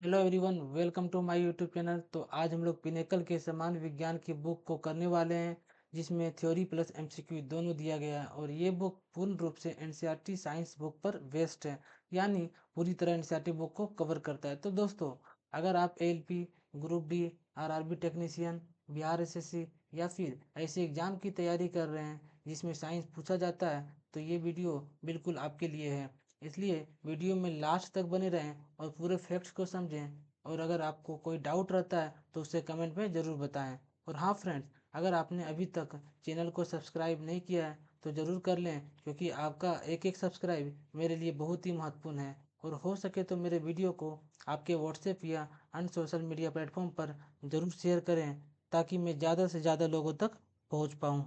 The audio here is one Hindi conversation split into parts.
Hello everyone, welcome to my YouTube channel. तो आज हम लोग पिनेकल के समान विज्ञान की बुक को करने वाले हैं, जिसमें थ्योरी प्लस एमसीक्यू दोनों दिया गया है। और ये बुक पूर्ण रूप से एनसीईआरटी साइंस बुक पर बेस्ड है, यानी पूरी तरह एनसीईआरटी बुक को कवर करता है। तो दोस्तों, अगर आप ALP, group D, RRB technician, Bihar SSC या फिर ऐसे एग्जाम की तैयारी कर रहे हैं जिसमें साइंस पूछा जाता है, तो ये वीडियो बिल्कुल आपके लिए है। इसलिए वीडियो में लास्ट तक बने रहें और पूरे फैक्ट्स को समझें। और अगर आपको कोई डाउट रहता है तो उसे कमेंट में ज़रूर बताएं। और हाँ फ्रेंड्स, अगर आपने अभी तक चैनल को सब्सक्राइब नहीं किया है तो ज़रूर कर लें, क्योंकि आपका एक एक सब्सक्राइब मेरे लिए बहुत ही महत्वपूर्ण है। और हो सके तो मेरे वीडियो को आपके व्हाट्सएप या अन्य सोशल मीडिया प्लेटफॉर्म पर ज़रूर शेयर करें, ताकि मैं ज़्यादा से ज़्यादा लोगों तक पहुँच पाऊँ।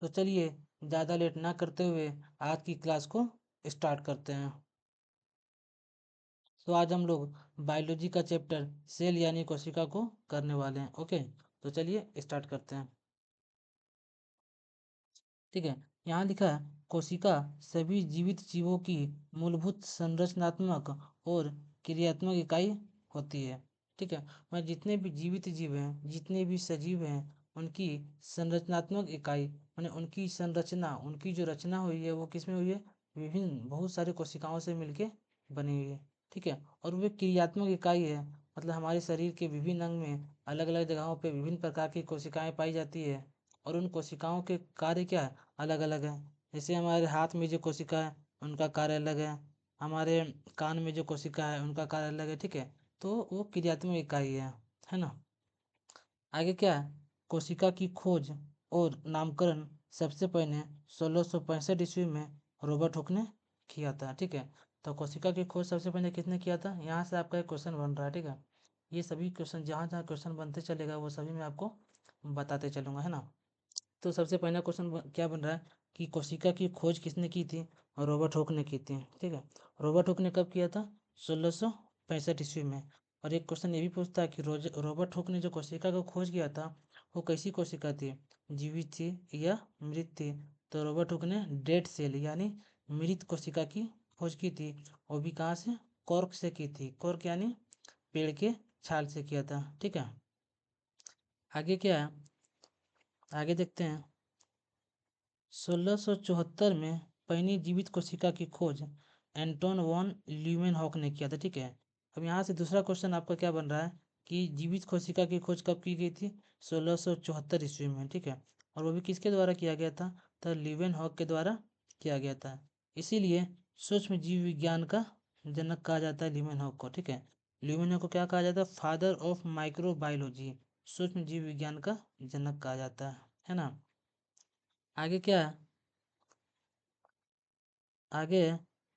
तो चलिए, ज़्यादा लेट ना करते हुए आज की क्लास को स्टार्ट करते हैं। तो आज हम लोग बायोलॉजी का चैप्टर सेल यानी कोशिका को करने वाले हैं। ओके, तो चलिए स्टार्ट करते हैं। ठीक है, यहाँ लिखा है कोशिका सभी जीवित जीवों की मूलभूत संरचनात्मक और क्रियात्मक इकाई होती है। ठीक है, मैं जितने भी जीवित जीव हैं, जितने भी सजीव हैं, उनकी संरचनात्मक इकाई माने उनकी संरचना, उनकी जो रचना हुई है वो किसमें हुई है? विभिन्न बहुत सारे कोशिकाओं से मिलके बनी हुई है। ठीक है, और वे क्रियात्मक इकाई है, मतलब हमारे शरीर के विभिन्न अंग में अलग अलग जगहों पे विभिन्न प्रकार की कोशिकाएं पाई जाती है। और उन कोशिकाओं के कार्य क्या है? अलग अलग है। जैसे हमारे हाथ में जो कोशिका है उनका कार्य अलग है, हमारे कान में जो कोशिका है उनका कार्य अलग है। ठीक है, तो वो क्रियात्मक इकाई है ना। आगे क्या है? कोशिका की खोज और नामकरण सबसे पहले 1665 ईस्वी में रॉबर्ट हुक ने किया था। ठीक है, तो कोशिका की खोज सबसे पहले किसने किया था? यहाँ से आपका एक क्वेश्चन बन रहा है। ठीक है, ये सभी क्वेश्चन जहाँ जहाँ क्वेश्चन बनते चलेगा वो सभी मैं आपको बताते चलूँगा, है ना। तो सबसे पहला क्वेश्चन क्या बन रहा है कि कोशिका की खोज किसने की थी? रॉबर्ट हुक ने की थी। ठीक है, रॉबर्ट हुक ने कब किया था? 1665 ईस्वी में। और एक क्वेश्चन ये भी पूछता है कि रॉबर्ट हुक ने जो कोशिका को खोज किया था वो कैसी कोशिका थी? जीवित थी या मृत थी? तो रॉबर्ट हुक ने डेड सेल यानी मृत कोशिका की खोज की थी। वो भी कहाँ से? कॉर्क से की थी। कॉर्क यानी पेड़ के छाल से किया था। ठीक है, आगे क्या है? आगे देखते हैं। 1674 में पहली जीवित कोशिका की खोज एंटोन वॉन ल्यूमेनहॉक ने किया था। ठीक है, अब यहाँ से दूसरा क्वेश्चन आपका क्या बन रहा है कि जीवित कोशिका की खोज कब की गई थी? 1674 ईस्वी में। ठीक है, और वो भी किसके द्वारा किया गया था? तो ल्यूमेनहॉक के द्वारा किया गया था। इसीलिए सूक्ष्म जीव विज्ञान का जनक कहा जाता है ल्यूमेनहॉक को। ठीक है, ल्यूमेनहॉक को क्या कहा जाता है? फादर ऑफ माइक्रोबायोलॉजी, सूक्ष्म जीव विज्ञान का जनक कहा जाता है ना। आगे क्या है? आगे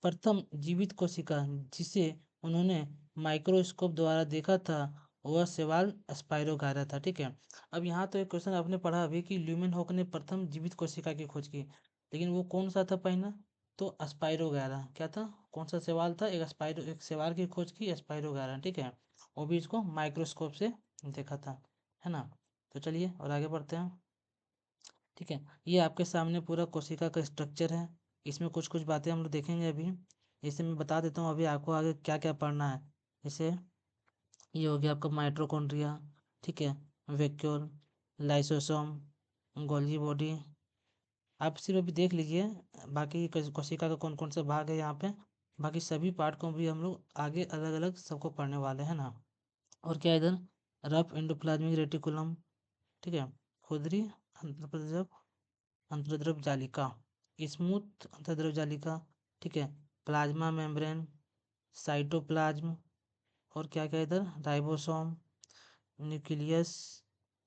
प्रथम जीवित कोशिका जिसे उन्होंने माइक्रोस्कोप द्वारा देखा था वह शैवाल स्पाइरोगायरा था। ठीक है, अब यहाँ तो एक क्वेश्चन आपने पढ़ा अभी कि ल्यूमेनहॉक ने प्रथम जीवित कोशिका की खोज की, लेकिन वो कौन सा था पहला? तो स्पाइरोगायरा। क्या था? कौन सा शैवाल था? एक शैवाल की खोज की स्पाइरोगायरा। ठीक है, वो भी इसको माइक्रोस्कोप से देखा था, है ना। तो चलिए और आगे बढ़ते हैं। ठीक है, ये आपके सामने पूरा कोशिका का स्ट्रक्चर है। इसमें कुछ कुछ बातें हम लोग देखेंगे अभी। जैसे मैं बता देता हूँ अभी आपको आगे क्या क्या पढ़ना है। जैसे ये हो गया आपका माइटोकॉन्ड्रिया। ठीक है, वैक्यूल, लाइसोसोम, गोल्गी बॉडी। आप सिर्फ अभी देख लीजिए, बाकी कोशिका का कौन कौन सा भाग है यहाँ पे। बाकी सभी पार्ट को भी हम लोग आगे अलग अलग सबको पढ़ने वाले हैं ना। और क्या है इधर? Rough endoplasmic reticulum. ठीक है, खुदरी अंतर्द्रव जालिका, स्मूथ अंतर्द्रव जालिका। ठीक है, प्लाज्मा मेम्ब्रेन, साइटोप्लाज्म, और क्या क्या इधर? Ribosome, nucleus,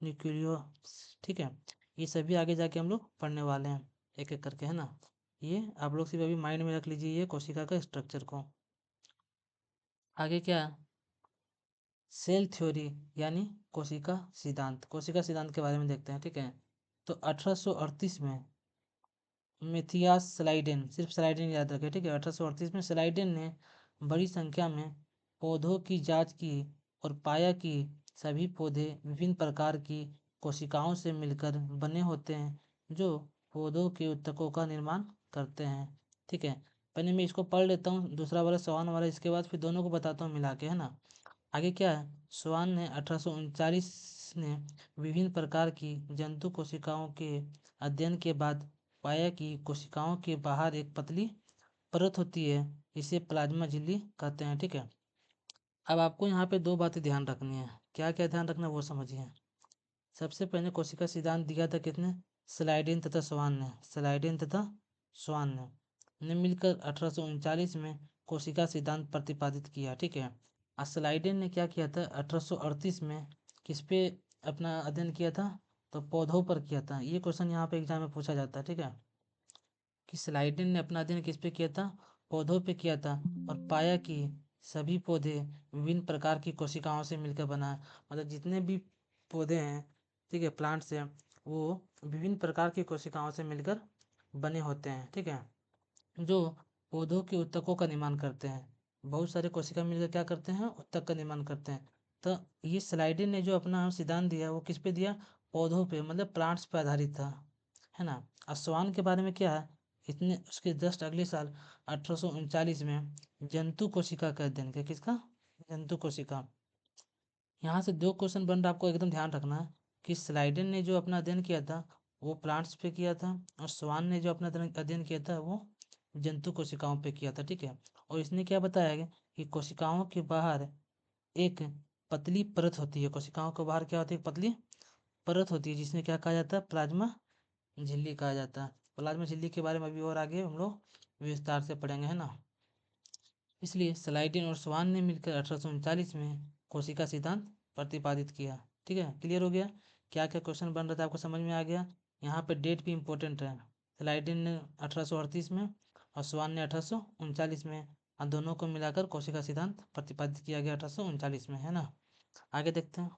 nucleus. ठीक है, ये सभी आगे जाके हम लोग पढ़ने वाले हैं एक एक करके, है ना। ये आप लोग सिर्फ अभी माइंड में रख लीजिए ये कोशिका का स्ट्रक्चर को। आगे क्या? सेल थ्योरी यानी कोशिका सिद्धांत के बारे में देखते हैं। ठीक है, तो 1838 में मेथियास स्लाइडेन, सिर्फ स्लाइडेन याद रखें। ठीक है, 1838 में स्लाइडेन ने बड़ी संख्या में पौधों की जांच की और पाया कि सभी पौधे विभिन्न प्रकार की कोशिकाओं से मिलकर बने होते हैं जो पौधों के ऊतकों का निर्माण करते हैं। ठीक है, पहले मैं इसको पढ़ लेता हूँ, दूसरा वाला स्वान वाला, इसके बाद फिर दोनों को बताता हूँ मिला के, है ना। आगे क्या है, स्वान ने 1839 ने विभिन्न प्रकार की जंतु कोशिकाओं के अध्ययन के बाद पाया कि कोशिकाओं के बाहर एक पतली परत होती है, इसे प्लाज्मा झिल्ली कहते हैं, ठीक है। अब आपको यहाँ पे दो बातें ध्यान रखनी है, क्या क्या ध्यान रखना है वो समझिए। सबसे पहले कोशिका सिद्धांत दिया था किसने, स्लाइडेन तथा स्वान ने, स्लाइडेन तथा स्वान ने मिलकर 1839 में कोशिका सिद्धांत प्रतिपादित किया, ठीक है। और स्लाइडेन ने क्या किया था 1838 में, किस पे अपना अध्ययन किया था, तो पौधों पर किया था। ये क्वेश्चन यहाँ पे एग्जाम में पूछा जाता है, ठीक है, कि स्लाइडेन ने अपना अध्ययन किस पे किया था, पौधों पे किया था, और पाया कि सभी पौधे विभिन्न प्रकार की कोशिकाओं से मिलकर बना है। मतलब जितने भी पौधे हैं, ठीक है, प्लांट्स हैं, वो विभिन्न प्रकार की कोशिकाओं से मिलकर बने होते हैं, ठीक है, जो पौधों के ऊतकों का निर्माण करते हैं। बहुत सारे कोशिका मिलकर क्या करते हैं, ऊतक का निर्माण करते हैं। तो ये स्लाइडेन ने जो अपना सिद्धांत दिया वो किस पे दिया, पौधों पे, मतलब प्लांट्स पे आधारित था, है ना। आसवान के बारे में क्या है, इतने उसके जस्ट अगले साल 1839 में जंतु कोशिका का अध्ययन किया, किसका, जंतु कोशिका। यहाँ से दो क्वेश्चन बन रहा, आपको एकदम ध्यान रखना है कि स्लाइडेन ने जो अपना अध्ययन किया था वो प्लांट्स पे किया था, और स्वान ने जो अपना अध्ययन किया था वो जंतु कोशिकाओं पे किया था, ठीक है। और इसने क्या बताया गया कि कोशिकाओं के बाहर एक पतली परत होती है, कोशिकाओं के बाहर क्या होती है, पतली परत होती है, जिसमें क्या कहा जाता है, प्लाज्मा झिल्ली कहा जाता है। प्लाज्मा झिल्ली के बारे में अभी और आगे हम लोग विस्तार से पढ़ेंगे, है ना। इसलिए स्लाइडेन और स्वान ने मिलकर 1839 में कोशिका सिद्धांत प्रतिपादित किया, ठीक है। क्लियर हो गया, क्या क्या क्वेश्चन बन रहा था आपको समझ में आ गया। यहाँ पे डेट भी इंपॉर्टेंट है, स्लाइडेन ने 1838 में और स्वान ने 1839 में, और दोनों को मिलाकर कोशिका सिद्धांत प्रतिपादित किया गया 1839 में, है ना। आगे देखते हैं।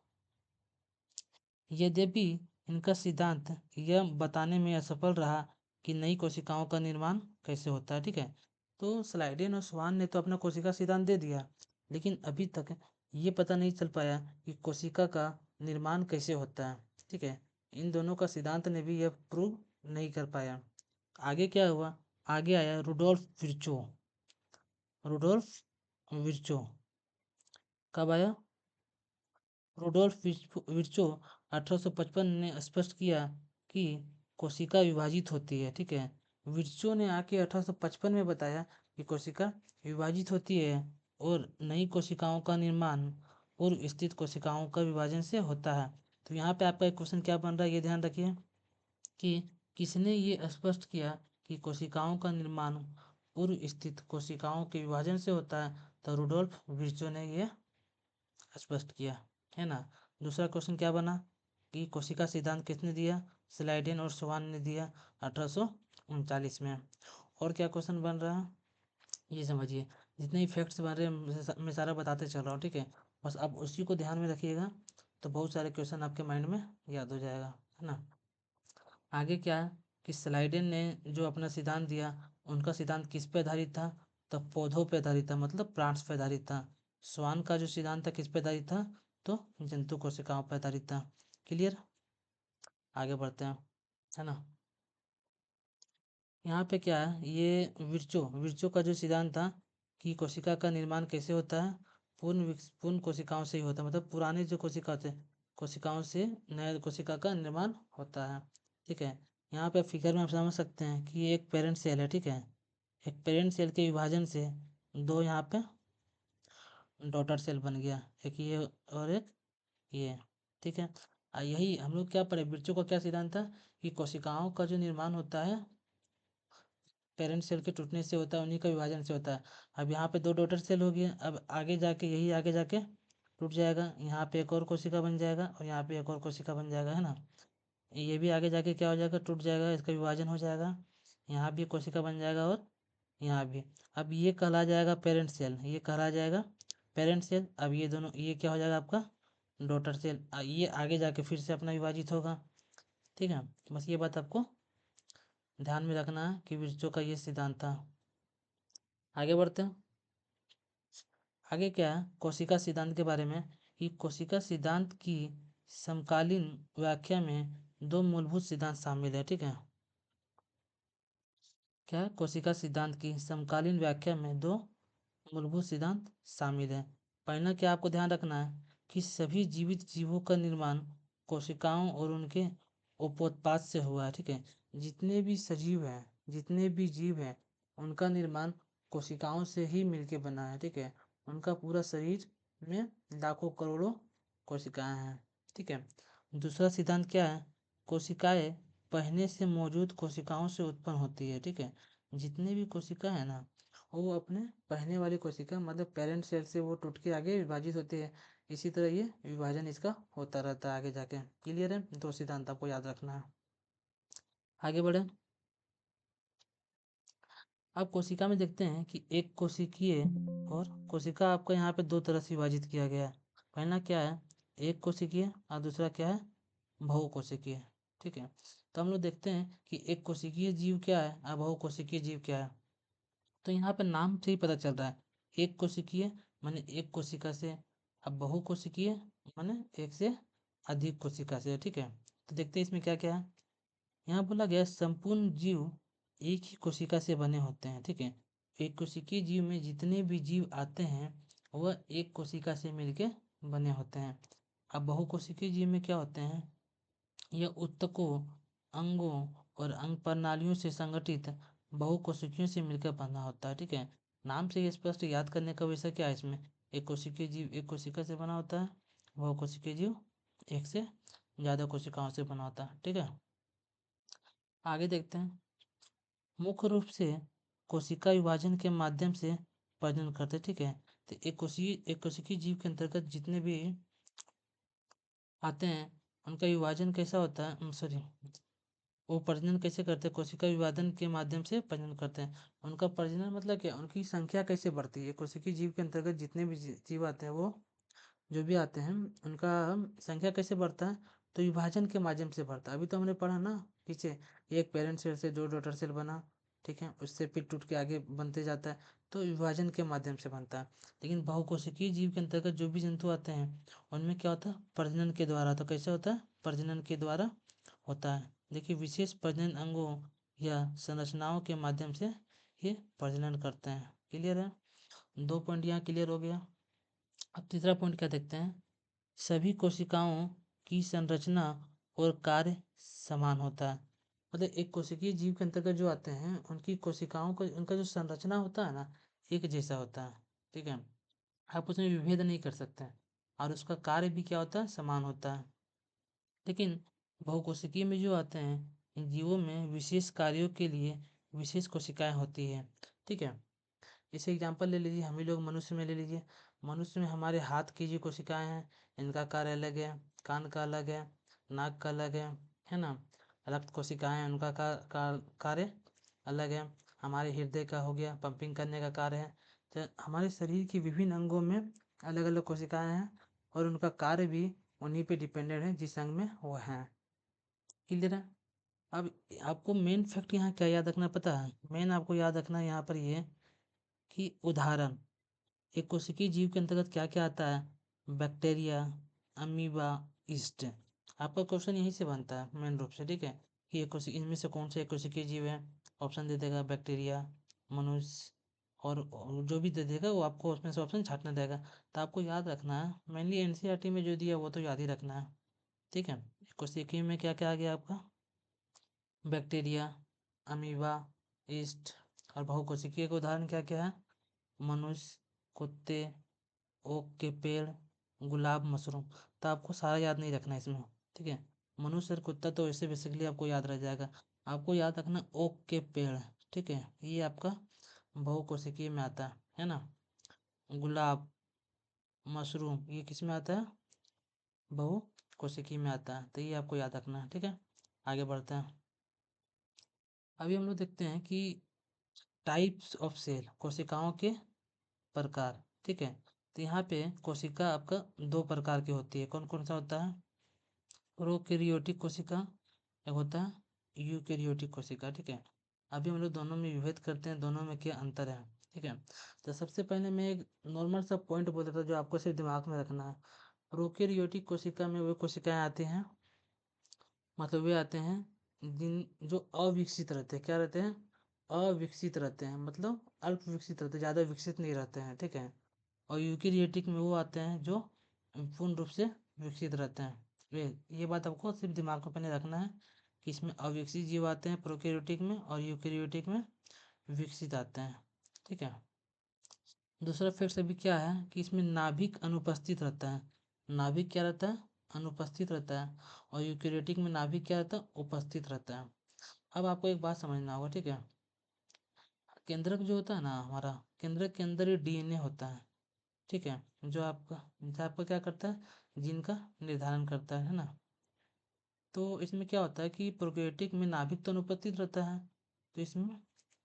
यद्यपि इनका सिद्धांत यह बताने में असफल रहा कि नई कोशिकाओं का निर्माण कैसे होता है, ठीक है। तो स्लाइडेन और स्वान ने तो अपना कोशिका सिद्धांत दे दिया, लेकिन अभी तक ये पता नहीं चल पाया कि कोशिका का निर्माण कैसे होता है, ठीक है। इन दोनों का सिद्धांत ने भी यह प्रूव नहीं कर पाया। आगे क्या हुआ, आगे आया रुडोल्फ विर्चो। रुडोल्फ विर्चो कब आया, रुडोल्फ विर्चो 1855 ने स्पष्ट किया कि कोशिका विभाजित होती है, ठीक है। विर्चो ने आके 1855 में बताया कि कोशिका विभाजित होती है और नई कोशिकाओं का निर्माण पूर्व स्थित कोशिकाओं का विभाजन से होता है। तो यहाँ पे आपका एक क्वेश्चन क्या बन रहा है, ये ध्यान रखिए कि किसने ये स्पष्ट किया कि कोशिकाओं का निर्माण पूर्व स्थित कोशिकाओं के विभाजन से होता है, तो रुडोल्फ विर्चो ने ये स्पष्ट किया, है ना। दूसरा क्वेश्चन क्या बना कि कोशिका सिद्धांत किसने दिया, स्लाइडेन और स्वान ने दिया 1839 में। और क्या क्वेश्चन बन रहा है ये समझिए, जितने ही फैक्ट्स बन रहे हैं मैं सारा बताते चल रहा हूँ, ठीक है। बस आप उसी को ध्यान में रखिएगा, तो बहुत सारे क्वेश्चन आपके माइंड में याद हो जाएगा, है ना। आगे क्या है कि स्लाइडेन ने जो अपना सिद्धांत दिया, उनका सिद्धांत किस पे आधारित था, तो पौधों पे आधारित था, मतलब प्लांट्स पे आधारित था। स्वान का जो सिद्धांत था किस पे आधारित था, तो जंतु कोशिकाओं पर आधारित था। क्लियर, आगे बढ़ते हैं, है ना। यहाँ पे क्या है, ये विर्चो विर्चो का जो सिद्धांत था कि कोशिका का निर्माण कैसे होता है, पूर्ण कोशिकाओं से ही होता है, मतलब पुराने जो कोशिका थे, कोशिकाओं से नया कोशिका का निर्माण होता है, ठीक है। यहाँ पे फिगर में आप समझ सकते हैं कि ये एक पेरेंट सेल है, ठीक है। एक पेरेंट सेल के विभाजन से दो यहाँ पे डॉटर सेल बन गया, एक ये और एक ये, ठीक है। यही हम लोग क्या पढ़े, विर्चो का क्या सिद्धांत था कि कोशिकाओं का जो निर्माण होता है पेरेंट सेल के टूटने से होता है, उन्हीं का विभाजन से होता है। अब यहाँ पे दो डॉटर सेल हो गए, अब आगे जाके यही आगे जाके टूट जाएगा, यहाँ पे एक और कोशिका बन जाएगा और यहाँ पे एक और कोशिका बन जाएगा, है ना। ये भी आगे जाके क्या हो जाएगा, टूट जाएगा, इसका विभाजन हो जाएगा, यहाँ भी कोशिका बन जाएगा और यहाँ भी। अब ये कहला जाएगा पेरेंट सेल, ये कहला जाएगा पेरेंट सेल। अब ये दोनों, ये क्या हो जाएगा आपका डॉटर सेल, ये आगे जाके फिर से अपना विभाजित होगा, ठीक है। बस ये बात आपको ध्यान में रखना है कि विर्चो का ये सिद्धांत था। आगे बढ़ते हैं। आगे क्या है कोशिका सिद्धांत के बारे में, कि कोशिका सिद्धांत की समकालीन व्याख्या में दो मूलभूत सिद्धांत शामिल है, ठीक है। क्या है, कोशिका सिद्धांत की समकालीन व्याख्या में दो मूलभूत सिद्धांत शामिल हैं। पहला क्या आपको ध्यान रखना है कि सभी जीवित जीवों का निर्माण कोशिकाओं और उनके उपोत्पाद से हुआ है। ठीक है, जितने भी सजीव हैं, जितने भी जीव हैं, उनका निर्माण कोशिकाओं से ही मिलके बना है। ठीक है, उनका पूरा शरीर में लाखों करोड़ों कोशिकाएं हैं। ठीक है, दूसरा सिद्धांत क्या है, कोशिकाएं पहले से मौजूद कोशिकाओं से उत्पन्न होती है। ठीक है, जितने भी कोशिका है ना, वो अपने पहले वाली कोशिका मतलब पेरेंट सेल से वो टूट के आगे विभाजित होती है। इसी तरह ये विभाजन इसका होता रहता है आगे जाके। क्लियर है, दो सिद्धांत आपको याद रखना है। आगे बढ़े, अब कोशिका में देखते हैं कि एक कोशिकीय और कोशिका आपका यहाँ पे दो तरह से विभाजित किया गया है। पहला क्या है, एक कोशिकीय, और दूसरा क्या है, बहुकोशिकीय। ठीक है, तो हम लोग देखते हैं कि एक कोशिकीय जीव क्या है और बहुकोशिकीय जीव क्या है। तो यहाँ पर नाम से ही पता चल रहा है, एक कोशिकीय माने एक कोशिका से, अब बहुकोशिकीय माने एक से अधिक कोशिका से। ठीक है, तो देखते हैं इसमें क्या क्या है। यहाँ बोला गया संपूर्ण जीव एक ही कोशिका से बने होते हैं। ठीक है, एक कोशिकीय जीव में जितने भी जीव आते हैं वह एक कोशिका से मिलके बने होते हैं। अब बहुकोशिकीय जीव में क्या होते हैं, यह ऊतकों, अंगों और अंग प्रणालियों से संगठित बहुकोशिकियों से मिलकर बना होता है। ठीक है, नाम से ये स्पष्ट याद करने का विषय क्या है इसमें, एक कोशिकीय जीव एक कोशिका से बना होता है, बहुकोशिकीय जीव एक से ज़्यादा कोशिकाओं से बना होता है। ठीक है, आगे देखते हैं। मुख्य रूप से कोशिका विभाजन के माध्यम से प्रजनन करते। ठीक है, तो एक कोशिकीय जीव के अंतर्गत जितने भी आते हैं उनका विभाजन कैसा होता है, सॉरी, वो प्रजनन कैसे करते हैं, कोशिका विभाजन के माध्यम से प्रजनन करते हैं। उनका प्रजनन मतलब क्या, उनकी संख्या कैसे बढ़ती है, कोशिकीय जीव के अंतर्गत जितने भी जीव आते हैं, वो जो भी आते हैं उनका संख्या कैसे बढ़ता है, तो विभाजन के माध्यम से बढ़ता है। अभी तो हमने पढ़ा ना पीछे, एक पेरेंट सेल से जो डॉटर सेल बना, ठीक है, उससे फिर टूट के आगे बनते जाता है, तो विभाजन के माध्यम से बनता है। लेकिन बहुकोशिकीय जीव के अंतर्गत जो भी जंतु आते हैं उनमें क्या होता है, प्रजनन के द्वारा। तो कैसे होता है, प्रजनन के द्वारा होता है। देखिए, विशेष प्रजनन अंगों या संरचनाओं के माध्यम से ये प्रजनन करते हैं। क्लियर है, दो पॉइंट यहाँ क्लियर हो गया। अब तीसरा पॉइंट क्या देखते हैं, सभी कोशिकाओं की संरचना और कार्य समान होता है। मतलब एक कोशिकीय जीव के अंतर्गत जो आते हैं उनकी कोशिकाओं का उनका जो संरचना होता है ना, एक जैसा होता है। ठीक है, आप उसमें विभेद नहीं कर सकते हैं, और उसका कार्य भी क्या होता है, समान होता है। लेकिन बहुकोशिकीय में जो आते हैं, इन जीवों में विशेष कार्यों के लिए विशेष कोशिकाएं होती है। ठीक है, जैसे एग्जांपल ले लीजिए, हम ही लोग मनुष्य में ले लीजिए। मनुष्य में हमारे हाथ की जो कोशिकाएं हैं इनका कार्य अलग है, कान का अलग है, नाक का अलग है ना। रक्त कोशिकाएं हैं, उनका कार्य अलग है। हमारे हृदय का हो गया, पंपिंग करने का कार्य है। तो हमारे शरीर की विभिन्न अंगों में अलग अलग कोशिकाएं हैं, और उनका कार्य भी उन्हीं पे डिपेंडेंट है जिस अंग में वो हैं। क्लियर है। अब आपको मेन फैक्ट यहाँ क्या याद रखना पता है, मेन आपको याद रखना है यहाँ पर ये कि उदाहरण, एक कोशिकीय जीव के अंतर्गत क्या क्या आता है, बैक्टीरिया, अमीबा, ईस्ट। आपका क्वेश्चन यहीं से बनता है मेन रूप से। ठीक है, कि एक कोशिका इनमें से कौन सा एक कोशिकीय जीव है, ऑप्शन दे देगा बैक्टीरिया, मनुष्य, और जो भी दे देगा वो आपको उसमें से ऑप्शन छांटना देगा। तो आपको याद रखना है, मेनली एनसीईआरटी में जो दिया वो तो याद ही रखना है। ठीक है, कोशिकीय में क्या क्या आ गया आपका, बैक्टीरिया, अमीबा, ईस्ट, और बहुकोशिकीय के उदाहरण क्या क्या है, मनुष्य, कुत्ते, ओक के पेड़, गुलाब, मशरूम। तो आपको सारा याद नहीं रखना है इसमें। ठीक है, मनुष्य और कुत्ता तो वैसे बेसिकली आपको याद रह जाएगा। आपको याद रखना ओक के पेड़। ठीक है, ये आपका बहुकोशिकीय में आता है ना। गुलाब, मशरूम, ये किस में आता है, बहुकोशिकीय में आता है। तो ये आपको याद रखना है। ठीक है, आगे बढ़ते हैं। अभी हम लोग देखते हैं कि टाइप्स ऑफ सेल, कोशिकाओं के प्रकार। ठीक है, तो यहाँ पे कोशिका आपका दो प्रकार की होती है। कौन कौन सा होता है, प्रोकैरियोटिक कोशिका, एक होता है यूकैरियोटिक कोशिका। ठीक है, अभी हम लोग दोनों में विभेद करते हैं, दोनों में क्या अंतर है। ठीक है, तो सबसे पहले मैं एक नॉर्मल सा पॉइंट बोल देता हूँ जो आपको सिर्फ दिमाग में रखना है। प्रोकैरियोटिक कोशिका में वे कोशिकाएं आती हैं, मतलब वे आते हैं जिन जो अविकसित रहते हैं, क्या रहते हैं, अविकसित रहते हैं, मतलब अल्प विकसित रहते हैं, ज़्यादा विकसित नहीं रहते हैं, ठीक है। और यूकेरियोटिक में वो आते हैं जो पूर्ण रूप से विकसित रहते हैं। ये बात आपको सिर्फ दिमाग में पहले रखना है कि इसमें अविकसित जीव आते हैं प्रोकैरियोटिक में, और यूकेरियोटिक में विकसित आते हैं, ठीक है। दूसरा फैक्ट अभी क्या है कि इसमें नाभिक अनुपस्थित रहता है। नाभिक क्या रहता है? अनुपस्थित रहता है। और यूकेरियोटिक में नाभिक क्या रहता है? उपस्थित रहता है। अब आपको एक बात समझना होगा, ठीक है। केंद्रक जो होता है ना हमारा, केंद्रक के अंदर ही डीएनए होता है, ठीक है, जो आपका क्या करता है, जीन का निर्धारण करता है ना। तो इसमें क्या होता है कि प्रोकैरियोटिक में नाभिक तो अनुपस्थित रहता है, तो इसमें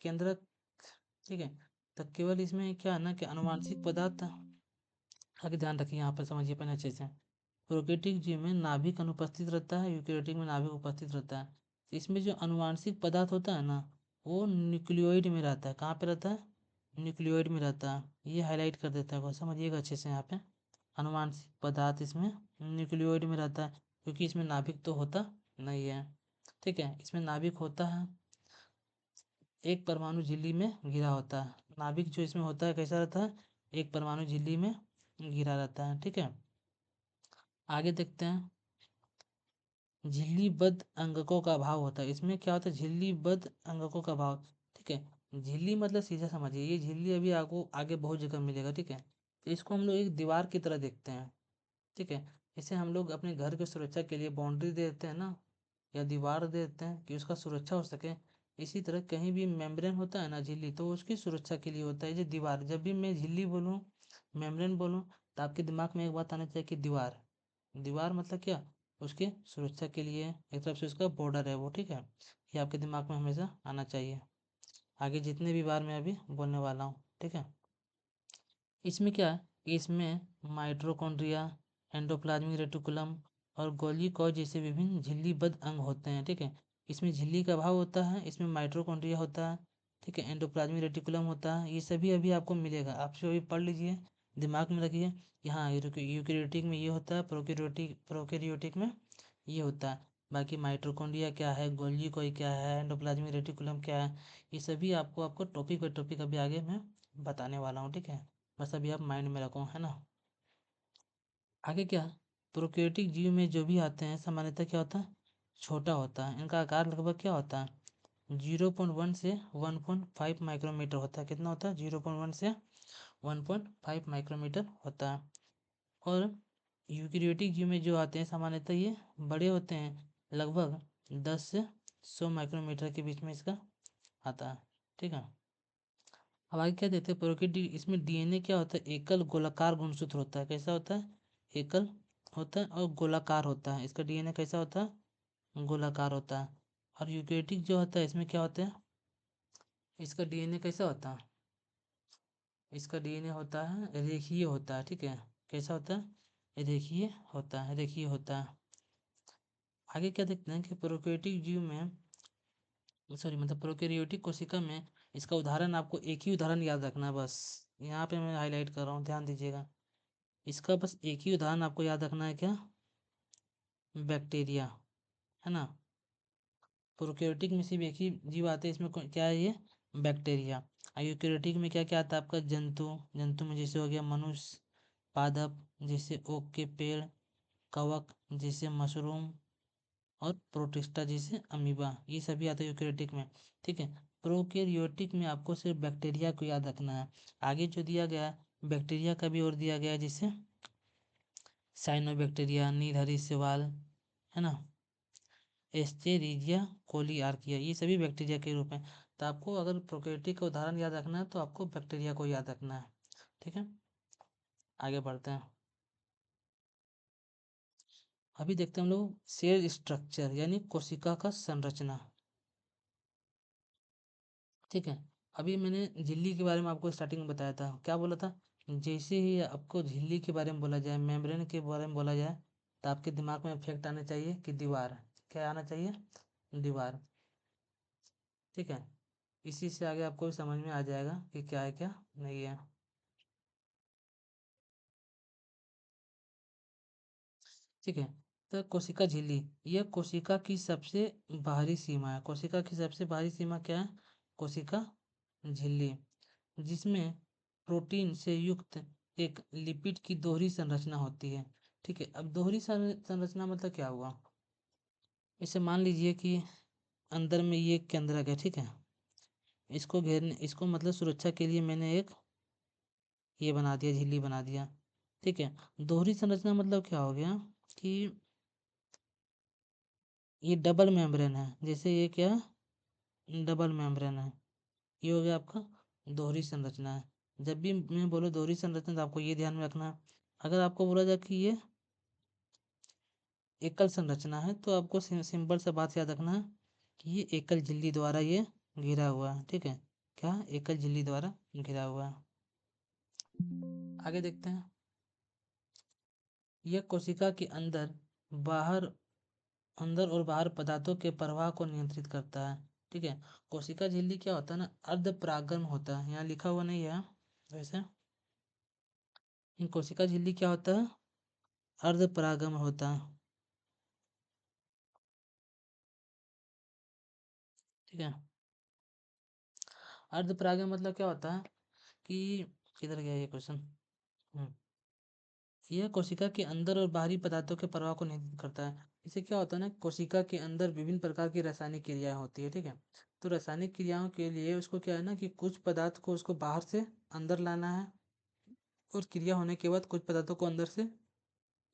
केंद्रक, ठीक है। तो केवल इसमें क्या है ना कि अनुवांशिक पदार्थ, आगे ध्यान रखिए, यहाँ पर समझिए पहले अच्छे से। प्रोकैरियोटिक जीव में नाभिक अनुपस्थित रहता है, यूकेरियोटिक में नाभिक उपस्थित रहता है। इसमें जो अनुवांशिक पदार्थ होता है ना, वो न्यूक्लियोइड में रहता है। कहाँ पे रहता है? न्यूक्लियोइड में रहता है। ये हाईलाइट कर देता है, समझिएगा अच्छे से यहाँ पे। अनुवांशिक पदार्थ इसमें न्यूक्लियोइड में रहता है, क्योंकि इसमें नाभिक तो होता नहीं है, ठीक है। इसमें नाभिक होता है, एक परमाणु झिल्ली में घिरा होता है। नाभिक जो इसमें होता है कैसा रहता है? एक परमाणु झिल्ली में घिरा रहता है, ठीक है। आगे देखते हैं, झिल्लीबद्ध अंगकों का अभाव होता है। इसमें क्या होता है? झिल्लीबद्ध अंगकों का अभाव, ठीक है। झिल्ली मतलब सीधा समझिए, ये झिल्ली अभी आपको आगे बहुत जगह मिलेगा, ठीक है। तो इसको हम लोग एक दीवार की तरह देखते हैं, ठीक है। इसे हम लोग अपने घर की सुरक्षा के लिए बाउंड्री दे देते हैं ना, या दीवार दे देते हैं कि उसका सुरक्षा हो सके। इसी तरह कहीं भी मेम्ब्रेन होता है ना, झिल्ली, तो उसकी सुरक्षा के लिए होता है। जो दीवार, जब भी मैं झिल्ली बोलूँ, मेम्ब्रेन बोलूँ, तो आपके दिमाग में एक बात आना चाहिए कि दीवार। दीवार मतलब क्या? उसके सुरक्षा के लिए एक तरफ से उसका बॉर्डर है वो, ठीक है। ये आपके दिमाग में हमेशा आना चाहिए, आगे जितने भी बार मैं अभी बोलने वाला हूँ, ठीक है। इसमें क्या है कि इसमें माइटोकॉन्ड्रिया, एंडोप्लाज्मिक रेटिकुलम और गोल्गी कोशिका जैसे विभिन्न झिल्लीबद्ध अंग होते हैं, ठीक है। इसमें झिल्ली का अभाव होता है, इसमें माइटोकॉन्ड्रिया होता है, ठीक है, एंडोप्लाज्मिक रेटिकुलम होता है। ये सभी अभी आपको मिलेगा, आप सभी पढ़ लीजिए, दिमाग में रखिए। यहाँ यूकेरियोटिक में ये होता है, प्रोकैरियोटिक में ये होता है। बाकी माइटोकॉन्ड्रिया क्या है, गोल्गी कोशिका क्या है, एंडोप्लाज्मिक रेटिकुलम क्या है, ये सभी आपको टॉपिक बाई टॉपिक अभी आगे मैं बताने वाला हूँ, ठीक है। बस अभी आप माइंड में रखो, है ना। आगे क्या, प्रोकैरियोटिक जीव में जो भी आते हैं सामान्यतः क्या होता है? छोटा होता है। इनका आकार लगभग क्या होता है? 0.1 से 1.5 माइक्रोमीटर होता है। कितना होता है? 0.1 से 1.5 माइक्रोमीटर होता है। और यूकेरियोटिक जीव में जो आते हैं सामान्यतः ये बड़े होते हैं, लगभग 10 से 100 माइक्रोमीटर के बीच में इसका आता है, ठीक है। अब आगे क्या देते हैं, प्रोकैरियोटिक, इसमें डीएनए क्या होता है? एकल गोलाकार गुणसूत्र होता है। कैसा होता है? एकल होता है और गोलाकार होता है। इसका डीएनए कैसा होता है? गोलाकार होता है। और यूकेरियोटिक जो होता है इसमें क्या होता है? इसका डीएनए कैसा होता है? इसका डीएनए होता है रेखीय होता है, ठीक है। कैसा होता है? रेखीय होता है। आगे क्या देखते हैं कि प्रोकैरियोटिक जीव में, सॉरी मतलब प्रोकैरियोटिक कोशिका में, इसका उदाहरण आपको एक ही उदाहरण याद रखना है बस। यहाँ पे मैं हाईलाइट कर रहा हूँ, ध्यान दीजिएगा। इसका बस एक ही उदाहरण आपको याद रखना है, क्या? बैक्टीरिया, है ना। प्रोकैरियोटिक में सिर्फ एक ही जीव आते हैं, इसमें क्या है? ये बैक्टीरिया। और यूकेरियोटिक में क्या क्या आता है आपका? जंतु। जंतु में जैसे हो गया मनुष्य, पादप जैसे ओक के पेड़, कवक जैसे मशरूम, और प्रोटिस्टा जैसे अमीबा, ये सभी आता है यूकेरियोटिक में, ठीक है। प्रोकैरियोटिक में आपको सिर्फ बैक्टीरिया को याद रखना है। आगे जो दिया गया है बैक्टीरिया का भी और दिया गया है, जैसे साइनोबैक्टीरिया, नीलहरी शैवाल, है ना, एस्चेरिचिया कोली आर्किया, ये सभी बैक्टीरिया के रूप हैं। तो आपको अगर प्रोकैरियोटिक का उदाहरण याद रखना है तो आपको बैक्टीरिया को याद रखना है, ठीक है। आगे बढ़ते हैं, अभी देखते हैं हम लोग सेल स्ट्रक्चर यानी कोशिका का संरचना, ठीक है। अभी मैंने झिल्ली के बारे में आपको स्टार्टिंग में बताया था, क्या बोला था? जैसे ही आपको झिल्ली के बारे में बोला जाए, मेम्ब्रेन के बारे में बोला जाए, तो आपके दिमाग में इफेक्ट आना चाहिए कि दीवार। क्या आना चाहिए? दीवार, ठीक है। इसी से आगे आपको समझ में आ जाएगा कि क्या है क्या नहीं है, ठीक है। तो कोशिका झिल्ली, यह कोशिका की सबसे बाहरी सीमा है। कोशिका की सबसे बाहरी सीमा क्या है? कोशिका झिल्ली, जिसमें प्रोटीन से युक्त एक लिपिड की दोहरी संरचना होती है। ठीक है, अब दोहरी संरचना मतलब क्या हुआ? इसे मान लीजिए कि अंदर में ये केंद्रक है, ठीक है, इसको मतलब सुरक्षा के लिए मैंने एक ये बना दिया, झिल्ली बना दिया। ठीक है, दोहरी संरचना मतलब क्या हो गया कि ये डबल मेम्ब्रेन है, जैसे ये क्या डबल मेम्ब्रेन है, ये हो गया आपका दोहरी संरचना है। जब भी मैं बोलूँ दोहरी संरचना तो आपको ये ध्यान में रखना है। अगर आपको बोला जाए कि ये एकल संरचना है तो आपको सिंपल सा बात याद रखना है कि ये एकल झिल्ली द्वारा ये घिरा हुआ है। ठीक है, क्या एकल झिल्ली द्वारा घिरा हुआ है। आगे देखते हैं, यह कोशिका के अंदर और बाहर पदार्थों के प्रवाह को नियंत्रित करता है। ठीक है, कोशिका झिल्ली क्या होता है ना, अर्ध परागन होता है, यहाँ लिखा हुआ नहीं है वैसे। इन कोशिका झिल्ली क्या होता है, अर्ध परागन होता है। ठीक है, अर्ध परागन मतलब क्या होता है कि किधर गया ये क्वेश्चन। यह कोशिका के अंदर और बाहरी पदार्थों के प्रवाह को नियंत्रित करता है। इससे क्या होता है ना, कोशिका के अंदर विभिन्न प्रकार की रासायनिक क्रियाएं होती है। ठीक है, तो रासायनिक क्रियाओं के लिए उसको क्या है ना कि कुछ पदार्थ को उसको बाहर से अंदर लाना है, और क्रिया होने के बाद कुछ पदार्थों को अंदर से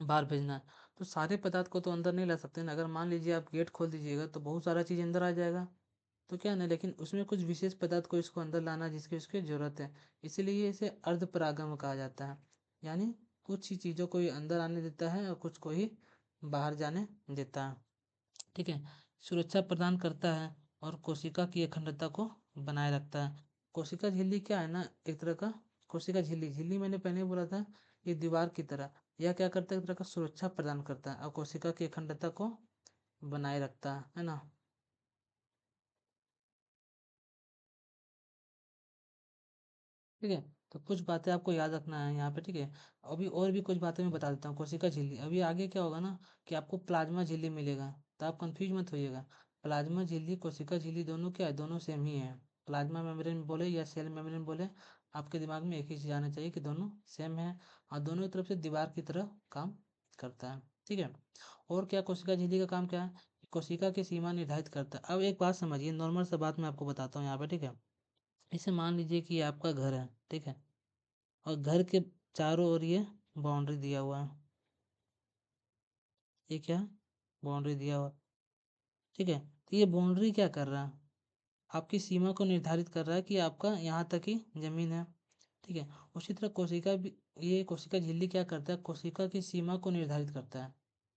बाहर भेजना है। तो सारे पदार्थ को तो अंदर नहीं ला सकते ना, अगर मान लीजिए आप गेट खोल दीजिएगा तो बहुत सारा चीज़ अंदर आ जाएगा, तो क्या ना, लेकिन उसमें कुछ विशेष पदार्थ को इसको अंदर लाना जिसकी उसकी ज़रूरत है, इसीलिए इसे अर्ध परागम कहा जाता है। यानी कुछ ही चीज़ों को ये अंदर आने देता है और कुछ को ही बाहर जाने देता है। ठीक है, सुरक्षा प्रदान करता है और कोशिका की अखंडता को बनाए रखता है। कोशिका झिल्ली क्या है ना, एक तरह का कोशिका झिल्ली झिल्ली मैंने पहले बोला था, ये दीवार की तरह, यह क्या करता है, एक तरह का सुरक्षा प्रदान करता है और कोशिका की अखंडता को बनाए रखता है ना। ठीक है, तो कुछ बातें आपको याद रखना है यहाँ पे। ठीक है, अभी और भी कुछ बातें मैं बता देता हूँ। कोशिका झिल्ली, अभी आगे क्या होगा ना कि आपको प्लाज्मा झिल्ली मिलेगा, तो आप कंफ्यूज मत होइएगा। प्लाज्मा झिल्ली कोशिका झिल्ली दोनों क्या है, दोनों सेम ही है। प्लाज्मा मेम्ब्रेन बोले या सेल मेम्ब्रेन बोले, आपके दिमाग में एक ही चीज़ आना चाहिए कि दोनों सेम है और दोनों तरफ से दीवार की तरह काम करता है। ठीक है, और क्या कोशिका झिल्ली का काम क्या है, कोशिका की सीमा निर्धारित करता है। अब एक बात समझिए, नॉर्मल सा बात मैं आपको बताता हूँ यहाँ पे। ठीक है, इसे मान लीजिए कि ये आपका घर है, ठीक है, और घर के चारों ओर ये बाउंड्री दिया हुआ है। ये क्या बाउंड्री दिया हुआ, ठीक है, तो ये बाउंड्री क्या कर रहा है, आपकी सीमा को निर्धारित कर रहा है कि आपका यहाँ तक ही जमीन है। ठीक है, उसी तरह कोशिका भी, ये कोशिका झिल्ली क्या करता है, कोशिका की सीमा को निर्धारित करता है,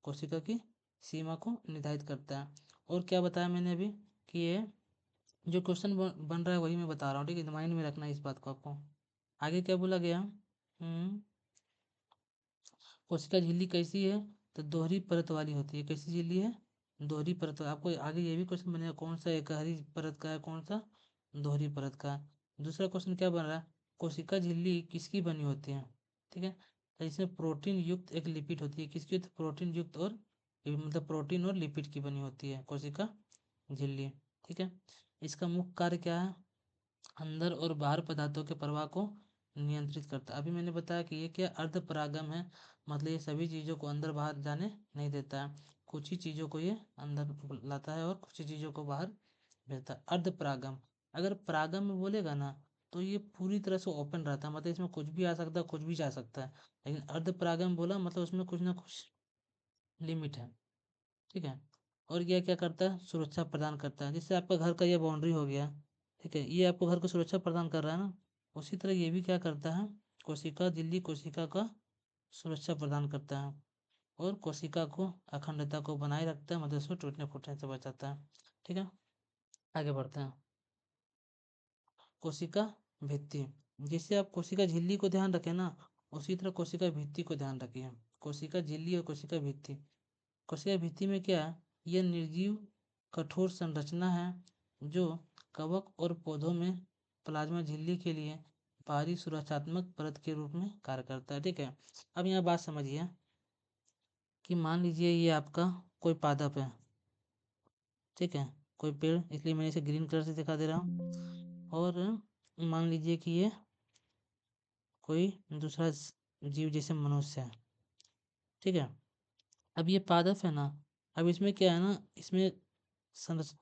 कोशिका की सीमा को निर्धारित करता है। और क्या बताया मैंने अभी कि ये जो क्वेश्चन बन रहा है वही मैं बता रहा हूँ। ठीक है, माइंड में रखना है इस बात को आपको। आगे क्या बोला गया, कोशिका झिल्ली कैसी है, तो दोहरी परत वाली होती है। कैसी झिल्ली है, दोहरी परत। आपको आगे ये भी क्वेश्चन बनेगा, कौन सा एक हरी परत का है, कौन सा दोहरी परत का है। दूसरा क्वेश्चन क्या बन रहा है, कोशिका झिल्ली किसकी बनी होती है। ठीक है, तो इसमें प्रोटीन युक्त एक लिपिड होती है, किसकी होती है, प्रोटीन युक्त और मतलब प्रोटीन और लिपिड की बनी होती है कोशिका झिल्ली। ठीक है, इसका मुख्य कार्य क्या है, अंदर और बाहर पदार्थों के प्रवाह को नियंत्रित करता है। अभी मैंने बताया कि ये क्या अर्ध परागम है, मतलब ये सभी चीज़ों को अंदर बाहर जाने नहीं देता है, कुछ ही चीज़ों को ये अंदर लाता है और कुछ ही चीज़ों को बाहर भेजता है। अर्ध परागम, अगर परागम में बोलेगा ना तो ये पूरी तरह से ओपन रहता है, मतलब इसमें कुछ भी आ सकता है, कुछ भी जा सकता है। लेकिन अर्ध परागम बोला मतलब उसमें कुछ ना कुछ लिमिट है। ठीक है, और यह क्या करता है, सुरक्षा प्रदान करता है, जिससे आपका घर का ये बाउंड्री हो गया। ठीक है, ये आपको घर को सुरक्षा प्रदान कर रहा है ना, उसी तरह ये भी क्या करता है, कोशिका झिल्ली कोशिका का सुरक्षा प्रदान करता है और कोशिका को अखंडता को बनाए रखता है, मतलब उसको टूटने फूटने से बचाता है। ठीक है, आगे बढ़ते हैं। कोशिका भित्ति, जैसे आप कोशिका झिल्ली को ध्यान रखें ना, उसी तरह कोशिका भित्ति को ध्यान रखिए। कोशिका झिल्ली और कोशिका भित्ति, कोशिका भित्ति में क्या है, यह निर्जीव कठोर संरचना है जो कवक और पौधों में प्लाज्मा झिल्ली के लिए बाहरी सुरक्षात्मक परत के रूप में कार्य करता है। ठीक है, अब यहाँ बात समझिए कि मान लीजिए ये आपका कोई पादप है, ठीक है, कोई पेड़, इसलिए मैंने इसे ग्रीन कलर से दिखा दे रहा हूँ। और मान लीजिए कि ये कोई दूसरा जीव जैसे मनुष्य है, ठीक है। अब ये पादप है ना, अब इसमें क्या है ना, इसमें संरच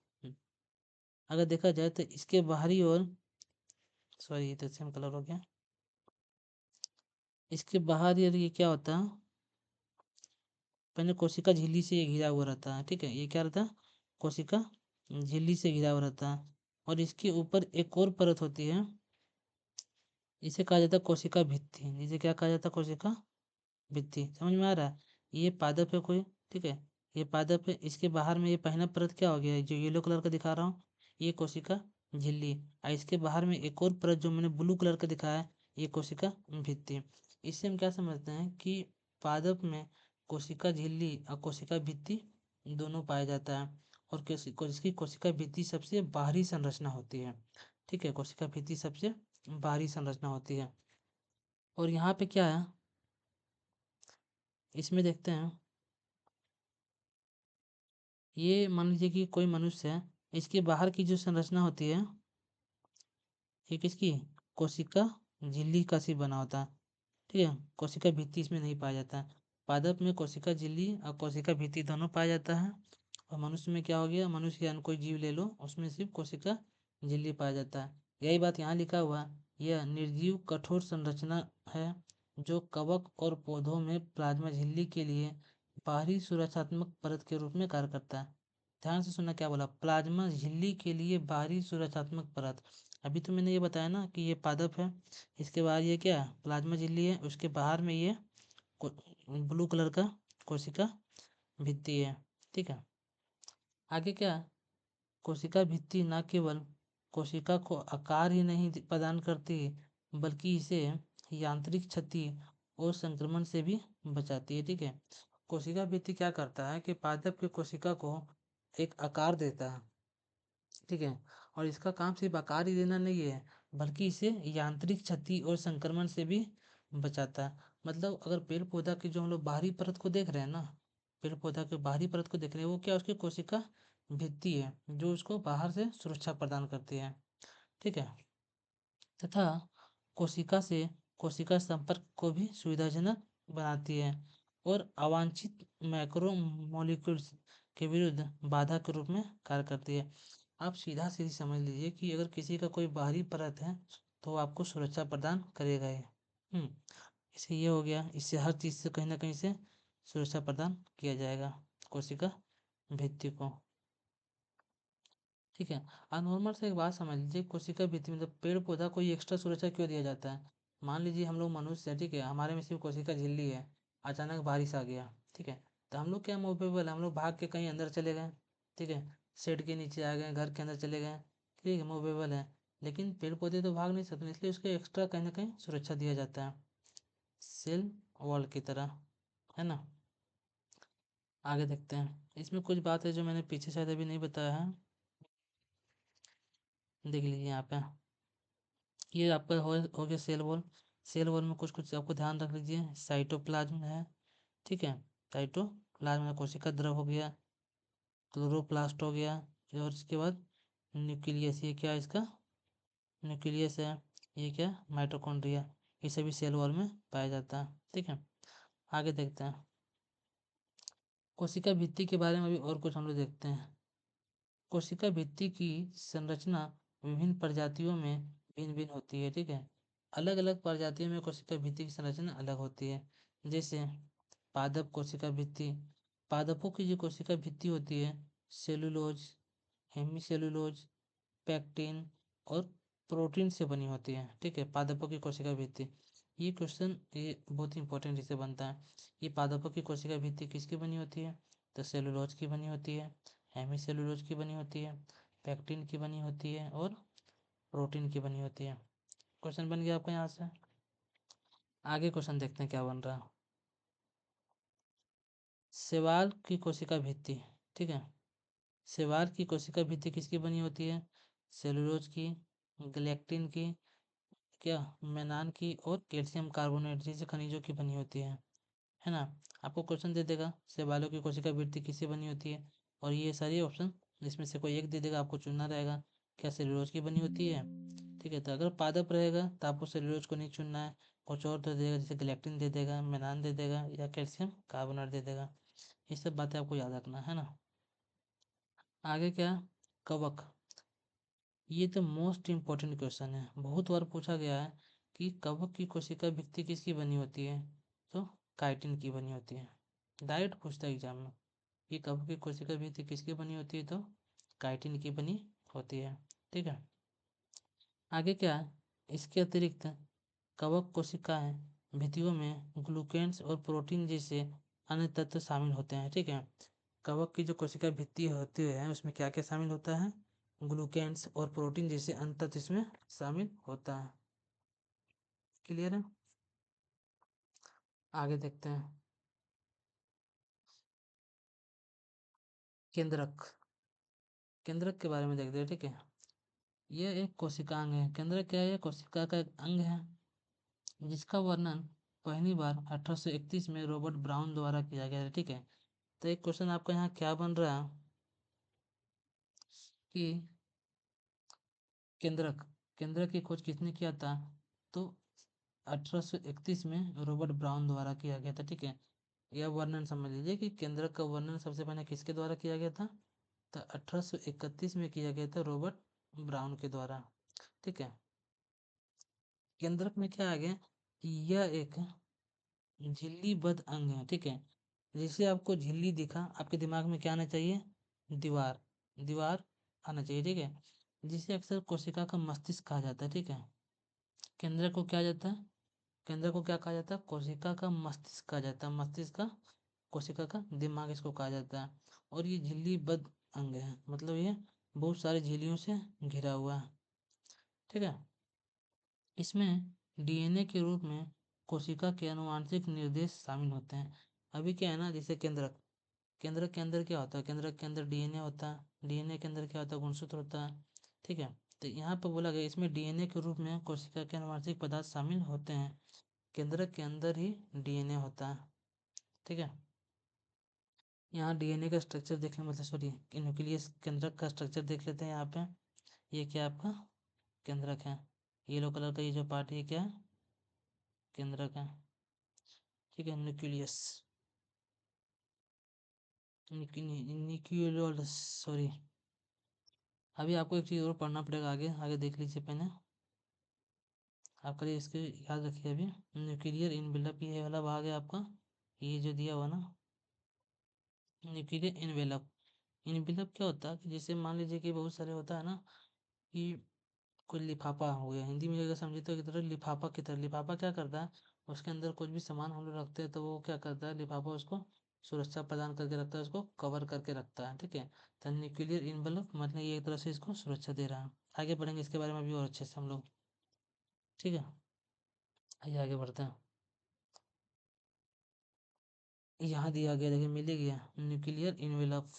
अगर देखा जाए तो इसके बाहरी ओर, सॉरी ये तो सेम कलर हो गया, इसके बाहरी ओर ये क्या होता है, पहले कोशिका झिल्ली से ये घिरा हुआ रहता है, ठीक है। ये क्या रहता है, कोशिका झिल्ली से घिरा हुआ रहता है। और इसके ऊपर एक और परत होती है, इसे कहा जाता है कोशिका भित्ति। जिसे क्या कहा जाता है, कोशिका भित्ति। समझ में आ रहा है, ये पादप है कोई, ठीक है। ये पादप है, इसके बाहर में ये पहला परत क्या हो गया, जो येलो कलर का दिखा रहा हूँ, ये कोशिका झिल्ली। और इसके बाहर में एक और परत जो मैंने ब्लू कलर का दिखाया है, ये कोशिका भित्ति। इससे हम क्या समझते हैं कि पादप में कोशिका झिल्ली और कोशिका भित्ति दोनों पाया जाता है। और इसकी कोशिका भित्ति सबसे बाहरी संरचना होती है, ठीक है। कोशिका भित्ति सबसे बाहरी संरचना होती है। और यहाँ पे क्या है, इसमें देखते हैं, ये मान लीजिए कि कोई मनुष्य है, इसके बाहर की जो संरचना होती है, ये किसकी, कोशिका झिल्ली का सी बना होता है, ठीक है। कोशिका भित्ति इसमें नहीं पाया जाता है। पादप में कोशिका झिल्ली और कोशिका भित्ति दोनों पाया जाता है। और मनुष्य में क्या हो गया, मनुष्य या अन्य कोई जीव ले लो, उसमें सिर्फ कोशिका झिल्ली पाया जाता है। यही बात यहाँ लिखा हुआ है, यह निर्जीव कठोर संरचना है जो कवक और पौधों में प्लाज्मा झिल्ली के लिए बाहरी सुरक्षात्मक परत के रूप में कार्य करता है। ध्यान से सुनना, क्या बोला, प्लाज्मा झिल्ली के लिए बाहरी सुरक्षात्मक परत। अभी तो मैंने ये बताया ना कि ये पादप है, इसके बाद ये क्या है, प्लाज्मा झिल्ली है, उसके बाहर में ये ब्लू कलर का कोशिका भित्ति है, ठीक है। आगे क्या, कोशिका भित्ति न केवल कोशिका को आकार ही नहीं प्रदान करती, बल्कि इसे यांत्रिक क्षति और संक्रमण से भी बचाती है, ठीक है। कोशिका भित्ति क्या करता है कि पादप की कोशिका को एक आकार देता है, ठीक है। और इसका काम सिर्फ आकार ही देना नहीं है, बल्कि इसे यांत्रिक क्षति और संक्रमण से भी बचाता है। मतलब अगर पेड़ पौधा की जो हम लोग बाहरी परत को देख रहे हैं ना, पेड़ पौधा के बाहरी परत को देख रहे हैं, वो क्या, उसकी कोशिका भित्ति है जो उसको बाहर से सुरक्षा प्रदान करती है, ठीक है। तथा कोशिका से कोशिका संपर्क को भी सुविधाजनक बनाती है और अवांछित मैक्रो मॉलिक्यूल्स के विरुद्ध बाधा के रूप में कार्य करती है। आप सीधा सीधी समझ लीजिए कि अगर किसी का कोई बाहरी परत है तो वो आपको सुरक्षा प्रदान करेगा ही। इसे ये हो गया, इससे हर चीज़ से कहीं ना कहीं से सुरक्षा प्रदान किया जाएगा कोशिका भित्ति को, ठीक है। अब नॉर्मल से एक बात समझ लीजिए, कोशिका भित्ति मतलब पेड़ पौधा को ये एक्स्ट्रा सुरक्षा क्यों दिया जाता है। मान लीजिए हम लोग मनुष्य है, ठीक है, हमारे में सिर्फ कोशिका झिल्ली है, अचानक बारिश आ गया, ठीक है, तो हम लोग क्या मूवेबल है, हम लोग भाग के कहीं अंदर चले गए, ठीक है, शेड के नीचे आ गए, घर के अंदर चले गए, ठीक है, मूवेबल है। लेकिन पेड़ पौधे तो भाग नहीं सकते, इसलिए उसको एक्स्ट्रा कहीं ना कहीं सुरक्षा दिया जाता है, सेल वॉल की तरह, है ना। आगे देखते हैं, इसमें कुछ बात है जो मैंने पीछे शायद अभी नहीं बताया है, देख लीजिए यहाँ पे। ये आपका हो गया सेल वॉल। सेल वॉल में कुछ कुछ आपको ध्यान रख लीजिए, साइटोप्लाज्म है, ठीक है। साइटोप्लाज्म में कोशिका द्रव हो गया, क्लोरोप्लास्ट हो गया, और इसके बाद न्यूक्लियस, ये क्या है इसका, न्यूक्लियस है, ये क्या, माइटोकॉन्ड्रिया। ये सभी सेल वॉल में पाया जाता है, ठीक है। आगे देखते हैं, कोशिका भित्ति के बारे में अभी और कुछ हम लोग देखते हैं। कोशिका भित्ति की संरचना विभिन्न प्रजातियों में भिन्न भिन्न होती है, ठीक है। अलग अलग प्रजातियों में कोशिका भित्ति की संरचना अलग होती है। जैसे पादप कोशिका भित्ति, पादपों की जो कोशिका भित्ति होती है, सेलुलोज, हेमीसेलुलोज, पैक्टिन और प्रोटीन से बनी होती है, ठीक है, पादपों की कोशिका भित्ति। ये क्वेश्चन ये बहुत इंपॉर्टेंट इससे बनता है, ये पादपों की कोशिका भित्ति किसकी बनी होती है, तो सेलुलोज की बनी होती है, हेमीसेलुलोज की बनी होती है, पैक्टिन की बनी होती है और प्रोटीन की बनी होती है। क्वेश्चन बन गया आपका यहाँ से। आगे क्वेश्चन देखते हैं क्या बन रहा है। शैवाल की कोशिका भित्ति, ठीक है, शैवाल की कोशिका भित्ति किसकी बनी होती है, सेलुलोज की, ग्लेक्टिन की, क्या, मेनान की और कैल्शियम कार्बोनेट जैसे खनिजों की बनी होती है ना। आपको क्वेश्चन दे देगा शैवालों की कोशिका भित्ति किससे बनी होती है, और ये सारी ऑप्शन इसमें से कोई एक दे देगा, आपको चुनना रहेगा क्या सेल्यूलोज की बनी होती है। ठीक है, तो अगर पादप रहेगा तो आपको सेल्यूलोज को नहीं चुनना है, कुछ और दे देगा, जैसे गैलेक्टिन दे देगा, मेनान दे देगा, या कैल्शियम कार्बोनेट दे देगा। ये सब बातें आपको याद रखना है ना। आगे क्या, कवक। ये तो मोस्ट इम्पोर्टेंट क्वेश्चन है, बहुत बार पूछा गया है कि कवक की कोशिका भित्ति किसकी बनी होती है, तो काइटिन की बनी होती है। डायरेक्ट पूछता है एग्जाम में कि कवक की कोशिका भित्ति किसकी बनी होती है, तो काइटिन की बनी होती है। ठीक है, आगे क्या है, इसके अतिरिक्त कवक कोशिकाएं भित्तियों में ग्लूकेन्स और प्रोटीन जैसे अन्य तत्व शामिल होते हैं। ठीक है, कवक की जो कोशिका भित्ति होती है उसमें क्या क्या शामिल होता है, ग्लूकेन्स और प्रोटीन जैसे अन्य तत्व इसमें शामिल होता है। क्लियर है, आगे देखते हैं। केंद्रक, केंद्रक के बारे में देखते हैं। ठीक है, यह एक कोशिकांग है। केंद्रक क्या है, कोशिका का एक अंग है जिसका वर्णन पहली बार 1831 में रॉबर्ट ब्राउन द्वारा किया गया है। ठीक है, तो एक क्वेश्चन आपका यहाँ क्या बन रहा है कि केंद्रक, केंद्रक की खोज किसने किया था, तो 1831 में रॉबर्ट ब्राउन द्वारा किया गया था। ठीक है, यह वर्णन समझ लीजिए कि केंद्रक का वर्णन सबसे पहले किसके द्वारा किया गया था, तो 1831 में किया गया था रॉबर्ट ब्राउन के द्वारा। ठीक है, केंद्रक में क्या आ गया, यह एक झिल्लीबद्ध अंग है। ठीक है, जैसे आपको झिल्ली दिखा, आपके दिमाग में क्या आना चाहिए, दीवार, दीवार आना चाहिए। ठीक है, जिसे अक्सर कोशिका का मस्तिष्क कहा जाता है। ठीक है, केंद्र को क्या जाता है, केंद्र को क्या कहा जाता है, कोशिका का मस्तिष्क कहा जाता है। मस्तिष्क का, कोशिका का दिमाग इसको कहा जाता है। और ये झिल्लीबद्ध अंग है, मतलब ये बहुत सारी झिल्लियों से घिरा हुआ है। ठीक है, इसमें डीएनए के रूप में कोशिका के आनुवांशिक निर्देश शामिल होते हैं। अभी क्या है ना, जैसे केंद्रक, केंद्रक के अंदर क्या होता है, केंद्रक के अंदर डीएनए होता है, डीएनए के अंदर क्या होता है, गुणसूत्र होता है। ठीक है, तो यहाँ पर बोला गया इसमें डीएनए के रूप में कोशिका के आनुवांशिक पदार्थ शामिल होते हैं। केंद्रक के अंदर ही डीएनए होता है। ठीक है, यहाँ डीएनए का स्ट्रक्चर देखने, मतलब सॉरी, न्यूक्लियस केंद्रक का स्ट्रक्चर देख लेते हैं। यहाँ पे ये क्या आपका केंद्रक है, येलो कलर का ये जो पार्ट है क्या है, केंद्रक है। ठीक है, न्यूक्लियस, न्यूक्लियोलस, सॉरी। अभी आपको एक चीज़ और पढ़ना पड़ेगा, आगे आगे देख लीजिए पहले, आपका इसके याद रखिए। अभी न्यूक्लियर इनवेलप, ये वाला भाग है आपका, ये जो दिया हुआ ना, न्यूक्लियर इनवेलप। इनवेलप क्या होता है कि जैसे मान लीजिए कि बहुत सारे होता है ना कि कोई लिफाफा हो गया, हिंदी में अगर समझे तो की तरह लिफाफा की तरह, लिफाफा क्या करता है, उसके अंदर कुछ भी सामान हम लोग रखते हैं तो वो क्या करता है, लिफाफा उसको सुरक्षा प्रदान करके रखता है, उसको कवर करके रखता है। ठीक है, तो न्यूक्लियर इनवेलप मतलब ये एक तरह से इसको सुरक्षा दे रहा है। आगे बढ़ेंगे इसके बारे में भी और अच्छे से हम लोग। ठीक है, आइए आगे बढ़ते हैं। यहाँ दिया गया, देखिए मिल ही गया, न्यूक्लियर इनवेलप।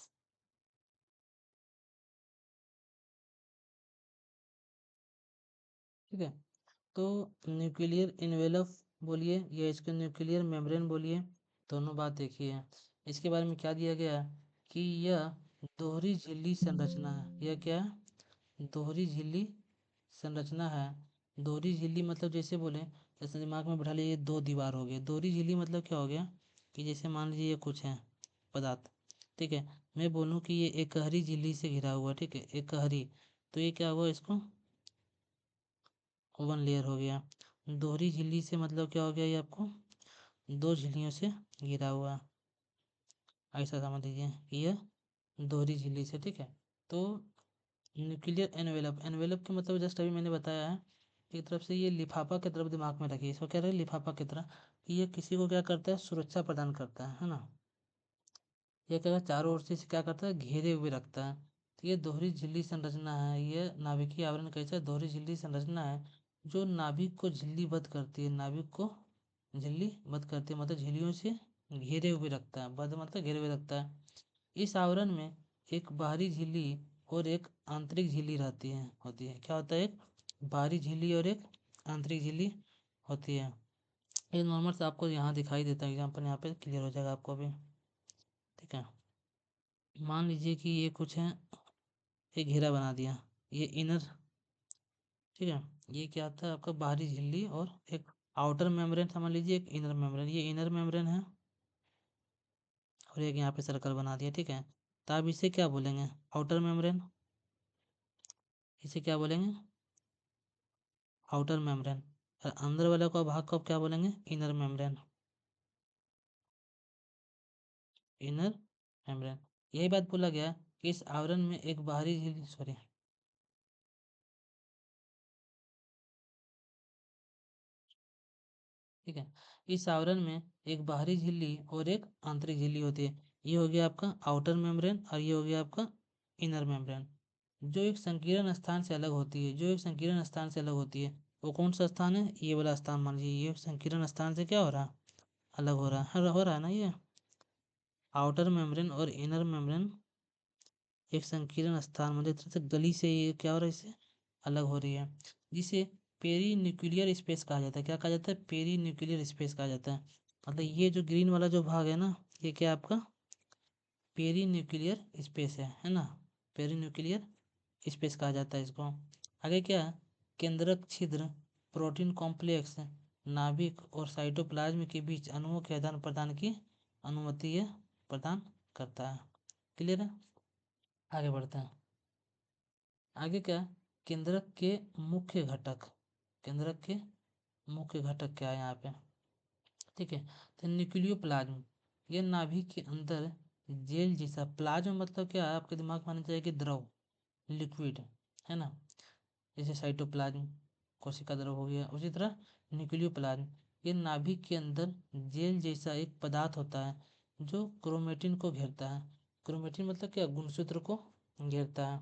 ठीक है, तो न्यूक्लियर इनवेलप बोलिए या इसके न्यूक्लियर मेम्ब्रेन बोलिए, दोनों बात देखिए है। इसके बारे में क्या दिया गया है कि यह दोहरी झिल्ली संरचना है। यह क्या है, दोहरी झिल्ली संरचना है। दोहरी झिल्ली मतलब जैसे बोले, जैसे दिमाग में बैठा लीजिए, ये दो दीवार हो गए। दोहरी झिल्ली मतलब क्या हो गया कि जैसे मान लीजिए ये कुछ है पदार्थ, ठीक है, मैं बोलूँ कि ये एक कहरी झिल्ली से घिरा हुआ, ठीक है, एक कहरी, तो ये क्या हुआ, इसको वन लेयर हो गया। दोहरी झिल्ली से मतलब क्या हो गया, ये आपको दो झिल्लियों से घिरा हुआ, ऐसा समझ लीजिए कि यह दोहरी झिल्ली से। ठीक है, तो न्यूक्लियर एनवेलप, एनवेलप के मतलब जस्ट अभी मैंने बताया है, एक तरफ से ये लिफाफा की तरफ दिमाग में रखिए, इसको कह रहे हैं लिफाफा की तरह, कि ये किसी को क्या करता है, सुरक्षा प्रदान करता है ना। ये क्या चारों ओर से इसे क्या करता है, घेरे हुए रखता है। तो ये दोहरी झिल्ली संरचना है। ये नाभिकीय आवरण कैसा दोहरी झिल्ली संरचना है जो नाभिक को झिल्लीबद्ध करती है, नाभिक को झिल्लीबद्ध करती है, मतलब झिल्लियों से घेरे हुए रखता है, बद्ध मतलब घेरे हुए रखता है। इस आवरण में एक बाहरी झिल्ली और एक आंतरिक झिल्ली रहती है, होती है। क्या होता है, एक बाहरी झिल्ली और एक आंतरिक झिल्ली होती है। ये नॉर्मल से आपको यहाँ दिखाई देता है, एग्जाम्पल यहाँ पे क्लियर हो जाएगा आपको अभी। ठीक है, मान लीजिए कि ये कुछ है, एक घेरा बना दिया, ये इनर, ठीक है। ये क्या था आपका बाहरी झिल्ली, और एक आउटर मेम्ब्रेन समझ लीजिए, एक इनर मेम्ब्रेन, ये इनर मेम्ब्रेन है, और एक यहाँ पे सर्कल बना दिया, ठीक है। तो आप इसे क्या बोलेंगे, आउटर मेम्ब्रेन, इसे क्या बोलेंगे, आउटर मेम्ब्रेन। और अंदर वाले को भाग को आप क्या बोलेंगे, इनर मेम्ब्रेन, इनर मेम्ब्रेन। यही बात बोला गया कि इस आवरण में एक बाहरी झिल्ली, सॉरी, ठीक है, इस आवरण में एक बाहरी झिल्ली और एक आंतरिक झिल्ली होती है। ये हो गया आपका आउटर मेम्ब्रेन, और ये हो गया आपका इनर मेम्ब्रेन। जो एक संकीर्ण स्थान से अलग होती है, जो एक संकीर्ण स्थान से अलग होती है, वो कौन सा स्थान है, ये वाला स्थान मान लीजिए, ये संकीर्ण स्थान से क्या हो रहा है, अलग हो रहा है ना। ये आउटर मेम्ब्रेन और इनर मेम्ब्रेन एक संकीर्ण स्थान, मतलब एक तरह से गली से ये क्या हो रहा है, इससे अलग हो रही है, जिसे पेरी न्यूक्लियर स्पेस कहा जाता है। क्या कहा जाता है, पेरी न्यूक्लियर स्पेस कहा जाता है। मतलब ये जो ग्रीन वाला जो भाग है ना, ये क्या है आपका पेरी न्यूक्लियर स्पेस है ना, पेरी न्यूक्लियर स्पेस कहा जाता है इसको। आगे क्या है, केंद्रक छिद्र प्रोटीन कॉम्प्लेक्स नाभिक और साइटोप्लाज्म के बीच अणुओं के आदान प्रदान की अनुमति ये प्रदान करता है। क्लियर है, आगे बढ़ते हैं। आगे क्या, केंद्रक के मुख्य घटक, केंद्रक के मुख्य घटक क्या है यहाँ पे, ठीक है। तो न्यूक्लियोप्लाज्म, ये नाभिक के अंदर जेल जैसा, प्लाज्म मतलब क्या है, आपके दिमाग में आना चाहिए कि द्रव, लिक्विड, है ना। जैसे साइटोप्लाज्म कोशिका द्रव हो गया, उसी तरह न्यूक्लियोप्लाज्म, ये नाभिक के अंदर जेल जैसा एक पदार्थ होता है जो क्रोमेटिन को घेरता है। क्रोमेटिन मतलब क्या, गुणसूत्र को घेरता है,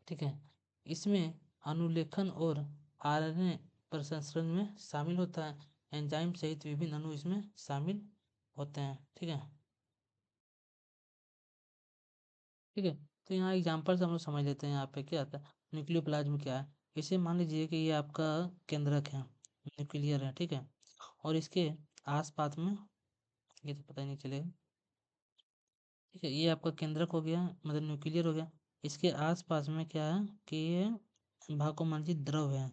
ठीक है। इसमें अनुलेखन और आरएनए प्रसंस्करण में शामिल होता है, एंजाइम सहित विभिन्न अणु इसमें शामिल होते हैं, ठीक है, ठीक है। तो यहाँ एग्जाम्पल से हम लोग समझ लेते हैं, यहाँ पे क्या आता है, न्यूक्लियोप्लाज्म क्या है। इसे मान लीजिए कि ये आपका केंद्रक है, न्यूक्लियर है, ठीक है, और इसके आसपास में, ये तो पता ही नहीं चलेगा, ठीक है, ये आपका केंद्रक हो गया, मतलब न्यूक्लियर हो गया। इसके आसपास में क्या है कि ये भाग को मान लीजिए द्रव है,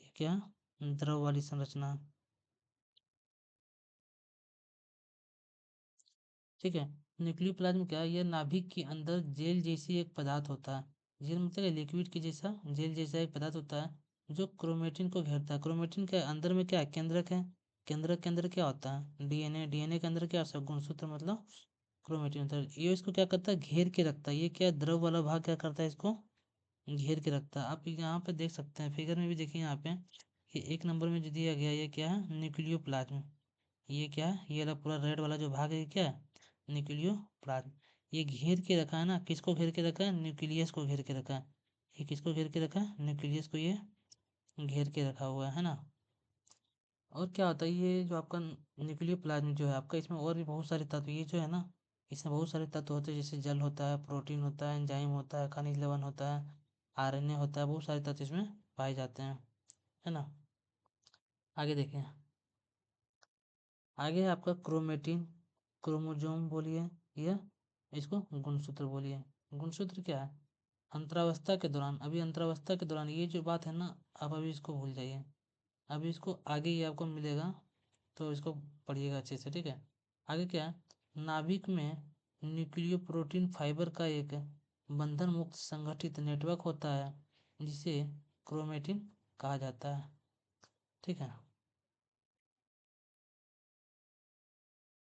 ये क्या, द्रव वाली संरचना, ठीक है। न्यूक्लियोप्लाज्म क्या है, यह नाभिक के अंदर जेल जैसी एक पदार्थ होता है, जेल मतलब लिक्विड के जैसा, जेल जैसा एक पदार्थ होता है जो क्रोमेटिन को घेरता है। क्रोमेटिन के अंदर में क्या है, केंद्रक है, केंद्रक के अंदर क्या होता है, डीएनए, डीएनए के अंदर क्या होता है, गुणसूत्र मतलब क्रोमेटिन होता है। ये इसको क्या करता है, घेर के रखता है। ये क्या, द्रव वाला भाग क्या करता है, इसको घेर के रखता है। आप यहाँ पे देख सकते हैं, फिगर में भी देखिए यहाँ पे, ये 1 नंबर में जो दिया गया, ये क्या है, न्यूक्लियोप्लाज्म। ये क्या है, ये वाला पूरा रेड वाला जो भाग है, ये क्या है, न्यूक्लियोप्लाज्म। ये घेर के रखा है ना, किसको घेर के रखा है, न्यूक्लियस को घेर के रखा है। ये किसको घेर के रखा है, न्यूक्लियस को ये घेर के रखा हुआ है ना। और क्या होता है, ये जो आपका न्यूक्लियोप्लाज्म जो है आपका, इसमें और भी बहुत सारे तत्व, ये जो है ना, इसमें बहुत सारे तत्व होते हैं, जैसे जल होता है, प्रोटीन होता है, एंजाइम होता है, खनिज लवण होता है, आरएनए होता है, बहुत सारे तत्व इसमें पाए जाते हैं, है ना। आगे देखें, आगे है आपका क्रोमेटिन, क्रोमोजोम बोलिए, या इसको गुणसूत्र बोलिए। गुणसूत्र क्या है, अंतरावस्था के दौरान, अभी अंतरावस्था के दौरान ये जो बात है ना, आप अभी इसको भूल जाइए, अभी इसको आगे ही आपको मिलेगा, तो इसको पढ़िएगा अच्छे से, ठीक है। आगे क्या है, नाभिक में न्यूक्लियो प्रोटीन फाइबर का एक बंधन मुक्त संगठित नेटवर्क होता है, जिसे क्रोमेटिन कहा जाता है, ठीक है।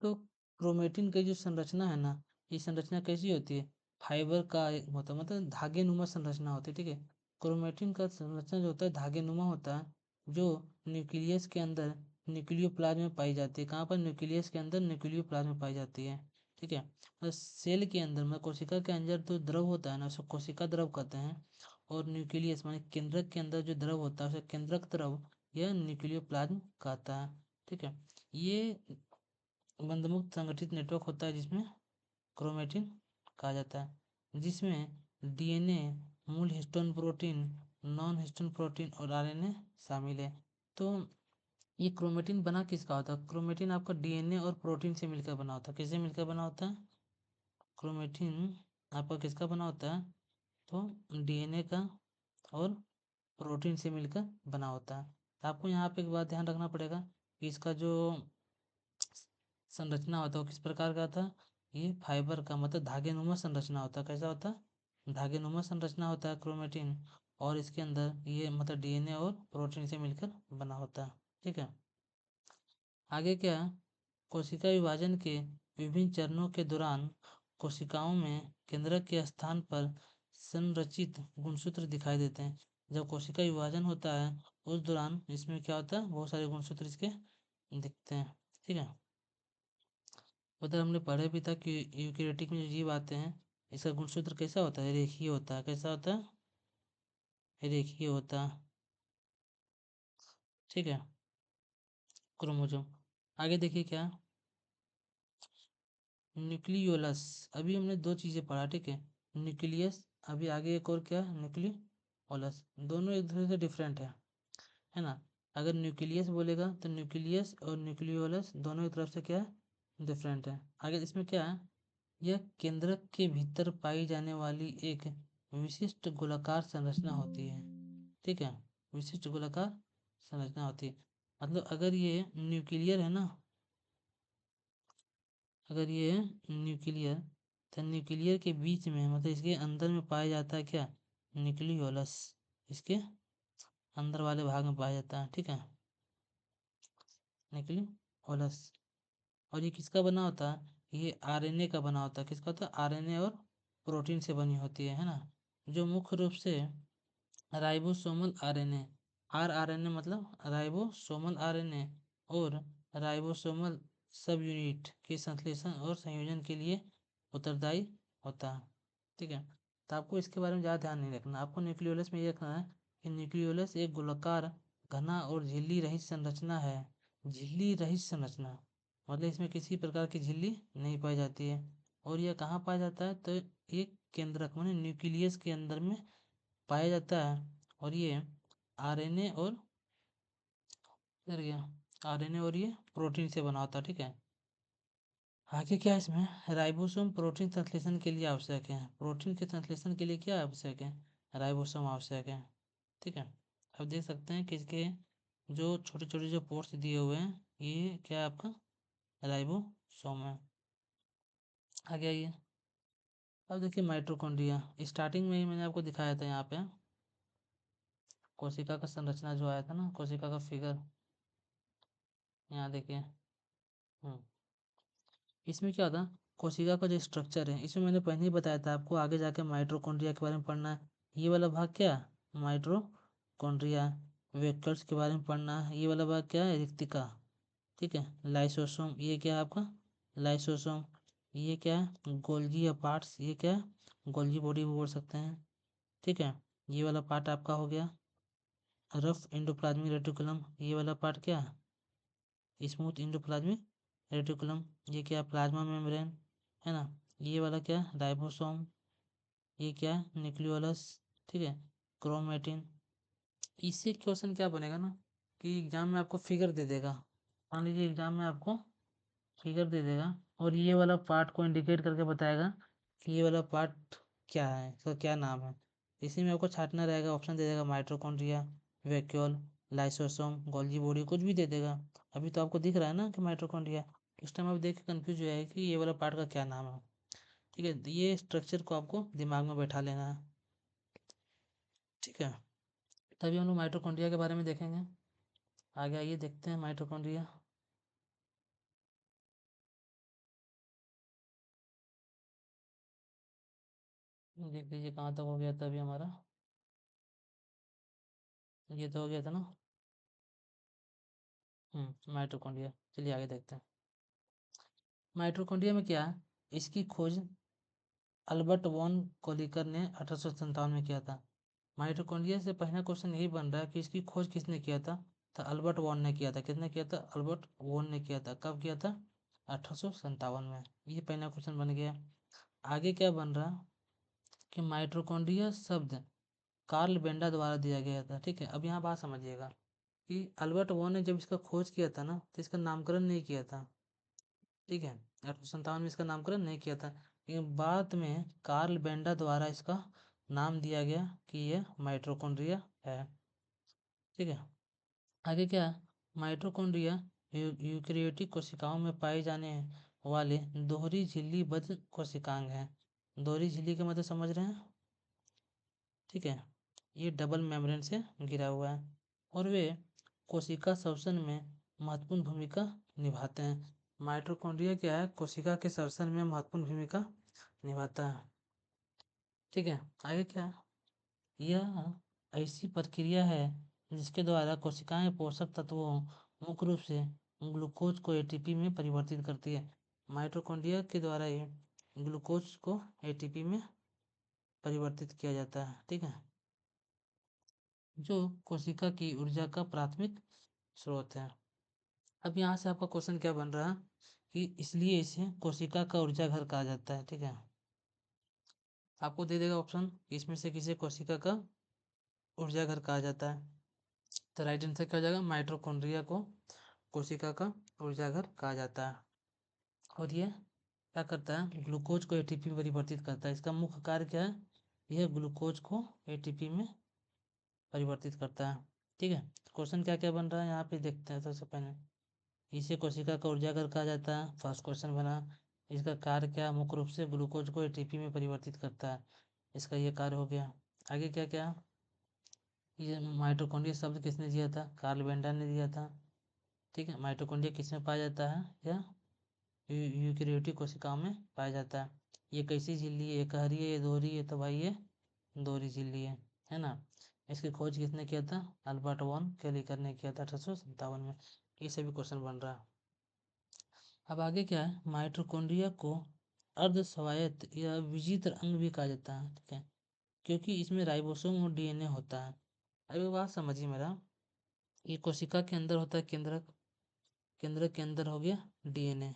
तो क्रोमेटिन की जो संरचना है ना, ये संरचना कैसी होती है, फाइबर का एक होता है, मतलब धागे नुमा संरचना होती है, ठीक है। क्रोमेटिन का संरचना जो होता है धागे नुमा होता है, जो न्यूक्लियस के अंदर न्यूक्लियोप्लाज्म में पाई जाती है। कहाँ पर, न्यूक्लियस के अंदर न्यूक्लियोप्लाज्म में पाई जाती है, ठीक है। और सेल के अंदर, मतलब कोशिका के अंदर जो द्रव होता है ना, उसको कोशिका द्रव कहते हैं। और न्यूक्लियस माने केंद्रक के अंदर जो द्रव होता है उसे केंद्रक द्रव या न्यूक्लियोप्लाज्म कहता है, ठीक है। ये बंधमुक्त संगठित नेटवर्क होता है, जिसमें क्रोमेटिन कहा जाता है, जिसमें डीएनए, मूल histone protein, non histone protein और आरएनए शामिल है। तो ये क्रोमेटिन बना किसका होता है, क्रोमेटिन आपका डीएनए और प्रोटीन से मिलकर बना होता है। किससे मिलकर बना होता है, क्रोमेटिन आपका किसका बना होता है, तो डीएनए का और प्रोटीन से मिलकर बना होता है। तो आपको यहाँ पे एक बात ध्यान रखना पड़ेगा कि इसका जो संरचना होता है वो किस प्रकार का था। ये फाइबर का मतलब धागेनुमा संरचना होता है। कैसा होता है? धागेनुमा संरचना होता है क्रोमेटिन, और इसके अंदर ये मतलब डीएनए और प्रोटीन से मिलकर बना होता है। ठीक है, आगे क्या, कोशिका विभाजन के विभिन्न चरणों के दौरान कोशिकाओं में केंद्रक के स्थान पर संरचित गुणसूत्र दिखाई देते हैं। जब कोशिका विभाजन होता है उस दौरान इसमें क्या होता है, बहुत सारे गुणसूत्र इसके दिखते हैं। ठीक है, उधर हमने पढ़ा भी था कि यूकेरियोटिक में जो जीव आते हैं इसका गुणसूत्र कैसा होता है, रेखीय होता है। कैसा होता है? रेखीय होता है। ठीक है, क्रोमोसोम। आगे देखिए क्या, न्यूक्लियोलस। अभी हमने दो चीज़ें पढ़ा, ठीक है, न्यूक्लियस, अभी आगे एक और क्या, न्यूक्लियोलस। दोनों एक दूसरे से डिफरेंट है ना। अगर न्यूक्लियस बोलेगा तो न्यूक्लियस और न्यूक्लियोलस दोनों एक तरफ से क्या है, डिफरेंट है। आगे इसमें क्या है, यह केंद्रक के भीतर पाई जाने वाली एक विशिष्ट गोलाकार संरचना होती है। ठीक है, विशिष्ट गोलाकार संरचना होती है। मतलब अगर ये न्यूक्लियर है ना, अगर ये न्यूक्लियर, तो न्यूक्लियर के बीच में मतलब इसके अंदर में पाया जाता है क्या, न्यूक्लियोलस। इसके अंदर वाले भाग में पाया जाता है। ठीक है, न्यूक्लियोलस। और ये किसका बना होता है, ये आरएनए का बना होता है। किसका होता है, आरएनए और प्रोटीन से बनी होती है ना, जो मुख्य रूप से राइबोसोमल आरएनए, आरआरएनए मतलब राइबोसोमल आरएनए, और राइबोसोमल सब यूनिट के संश्लेषण और संयोजन के लिए उत्तरदायी होता है। ठीक है, तो आपको इसके बारे में ज़्यादा ध्यान नहीं रखना। आपको न्यूक्लियोलस में ये रखना है कि न्यूक्लियोलस एक गोलाकार, घना और झिल्ली रहित संरचना है। झिल्ली रहित संरचना मतलब इसमें किसी प्रकार की झिल्ली नहीं पाई जाती है। और यह कहाँ पाया जाता है, तो एक केंद्रक माने न्यूक्लियस के अंदर में पाया जाता है। और ये आरएनए और आरएनए और ये प्रोटीन से बना होता है। ठीक है, आगे क्या है, इसमें राइबोसोम प्रोटीन संश्लेषण के लिए आवश्यक है। प्रोटीन के संश्लेषण के लिए क्या आवश्यक है, राइबोसोम आवश्यक है। ठीक है, अब देख सकते हैं कि इसके जो छोटे छोटे जो पोर्स दिए हुए हैं ये क्या है, आपका राइबोसोम है। आगे आइए, अब देखिए माइटोकॉन्ड्रिया। स्टार्टिंग में ही मैंने आपको दिखाया था, यहाँ पे कोशिका का संरचना जो आया था ना, कोशिका का फिगर, यहाँ देखिए। इसमें क्या होता है, कोशिका का जो स्ट्रक्चर है, इसमें मैंने पहले ही बताया था आपको, आगे जाके माइटोकॉन्ड्रिया के बारे में पढ़ना है। ये वाला भाग क्या, माइटोकॉन्ड्रिया। वेक्टर्स के बारे में पढ़ना है। ये वाला भाग क्या है, रिक्तिका। ठीक है, लाइसोसोम, ये क्या है आपका, लाइसोसोम। ये क्या है, गोल्जी पार्ट्स, ये क्या है, गोल्जी बॉडी भी बोल सकते हैं। ठीक है, ये वाला पार्ट आपका हो गया रफ एंडोप्लाज्मिक रेटिकुलम। ये वाला पार्ट क्या है, स्मूथ एंडोप्लाज्मिक रेटिकुलम। ये क्या, प्लाज्मा मेम्ब्रेन, है ना। ये वाला क्या, राइबोसोम। ये क्या, न्यूक्लियोलस। ठीक है, क्रोमेटिन। इससे क्वेश्चन क्या बनेगा ना, कि एग्जाम में आपको फिगर दे देगा। मान लीजिए एग्जाम में आपको फिगर दे देगा और ये वाला पार्ट को इंडिकेट करके बताएगा कि ये वाला पार्ट क्या है, इसका क्या नाम है। इसी में आपको छांटना रहेगा, ऑप्शन दे देगा mitochondria, vacuole, lysosome, Golgi body, कुछ भी दे देगा। अभी तो आपको दिख रहा है ना कि माइटोकॉन्ड्रिया, उस टाइम आप देख के कन्फ्यूज हो जाएगा कि ये वाला पार्ट का क्या नाम है। ठीक है, तो ये स्ट्रक्चर को आपको दिमाग में बैठा लेना है। ठीक है, तभी हम लोग माइटोकॉन्ड्रिया के बारे में देखेंगे। आगे आइए देखते हैं माइटोकॉन्ड्रिया। देख लीजिए कहाँ तक हो गया था अभी हमारा, ये तो हो गया था ना। माइटोकॉन्ड्रिया, चलिए आगे देखते हैं। माइटोकॉन्ड्रिया में क्या है, इसकी खोज अल्बर्ट वॉन कोलिकर ने 1857 में किया था। माइटोकॉन्ड्रिया से पहला क्वेश्चन यही बन रहा है कि इसकी खोज किसने किया था, तो अल्बर्ट वॉन ने किया था। किसने किया था, अल्बर्ट वॉन ने किया था। कब किया था, 1857 में। ये पहला क्वेश्चन बन गया। आगे क्या बन रहा कि माइटोकॉन्ड्रिया शब्द कार्ल बेंडा द्वारा दिया गया था। ठीक है, अब यहाँ बात समझिएगा कि अल्बर्ट वॉन ने जब इसका खोज किया था ना, तो इसका नामकरण नहीं किया था। ठीक है, 1857 में इसका नामकरण नहीं किया था, लेकिन बाद में कार्ल बेंडा द्वारा इसका नाम दिया गया कि यह माइटोकॉन्ड्रिया है। ठीक है, आगे क्या है, माइटोकॉन्ड्रिया यूकेरियोटिक कोशिकाओं में पाए जाने वाले दोहरी झिल्लीबद्ध कोशिकांग हैं। दोहरी झिल्ली का मतलब समझ रहे हैं? ठीक है, ये डबल मेम्ब्रेन से घिरा हुआ है और वे कोशिका श्वसन में महत्वपूर्ण भूमिका निभाते हैं। माइटोकॉन्ड्रिया क्या है, कोशिका के श्वसन में महत्वपूर्ण भूमिका निभाता है। ठीक है, आगे क्या है, यह ऐसी प्रक्रिया है जिसके द्वारा कोशिकाएं पोषक तत्वों, मुख्य रूप से ग्लूकोज को एटीपी में परिवर्तित करती है। माइटोकॉन्ड्रिया के द्वारा ये ग्लूकोज को एटीपी में परिवर्तित किया जाता है। ठीक है, जो कोशिका की ऊर्जा का प्राथमिक स्रोत है। अब यहाँ से आपका क्वेश्चन क्या बन रहा है कि इसलिए इसे कोशिका का ऊर्जा घर कहा जाता है। ठीक है, आपको दे देगा ऑप्शन इसमें से किसे कोशिका का ऊर्जा घर कहा जाता है। तो राइट आंसर क्या हो जाएगा, माइटोकॉन्ड्रिया को कोशिका का ऊर्जा घर कहा जाता है। और ये क्या करता है, ग्लूकोज को एटीपी में परिवर्तित करता है। इसका मुख्य कार्य क्या है, यह ग्लूकोज को एटीपी में परिवर्तित करता है। ठीक है, क्वेश्चन क्या क्या बन रहा है यहाँ पे देखते हैं। सबसे पहले इसे कोशिका का ऊर्जा घर कहा जाता है, फर्स्ट क्वेश्चन बना। इसका कार्य क्या, मुख्य रूप से ग्लूकोज को एटीपी में परिवर्तित करता है, इसका ये कार्य हो गया। आगे क्या क्या, ये माइटोकॉन्ड्रिया शब्द किसने दिया था, कार्ल बेंडर ने दिया था। ठीक है, माइटोकॉन्ड्रिया किसमें पाया जाता है, यह यूकेरियोटिक कोशिकाओं में पाया जाता है। ये कैसी झिल्ली है, एकहरी है, ये दोहरी है, तो भाई ये दोहरी झिल्ली है ना। इसकी खोज किसने किया था, अल्बर्ट वॉन केलिकर ने किया था 1857 में। ये सभी क्वेश्चन बन रहा है। अब आगे क्या है, माइटोकॉन्ड्रिया को अर्ध स्वायत्त या विचित्र अंग भी कहा जाता है। ठीक है, क्योंकि इसमें राइबोसोम और डीएनए होता है। अब एक बात समझिए मेरा, ये कोशिका के अंदर होता है केंद्रक, केंद्रक के अंदर हो गया डीएनए।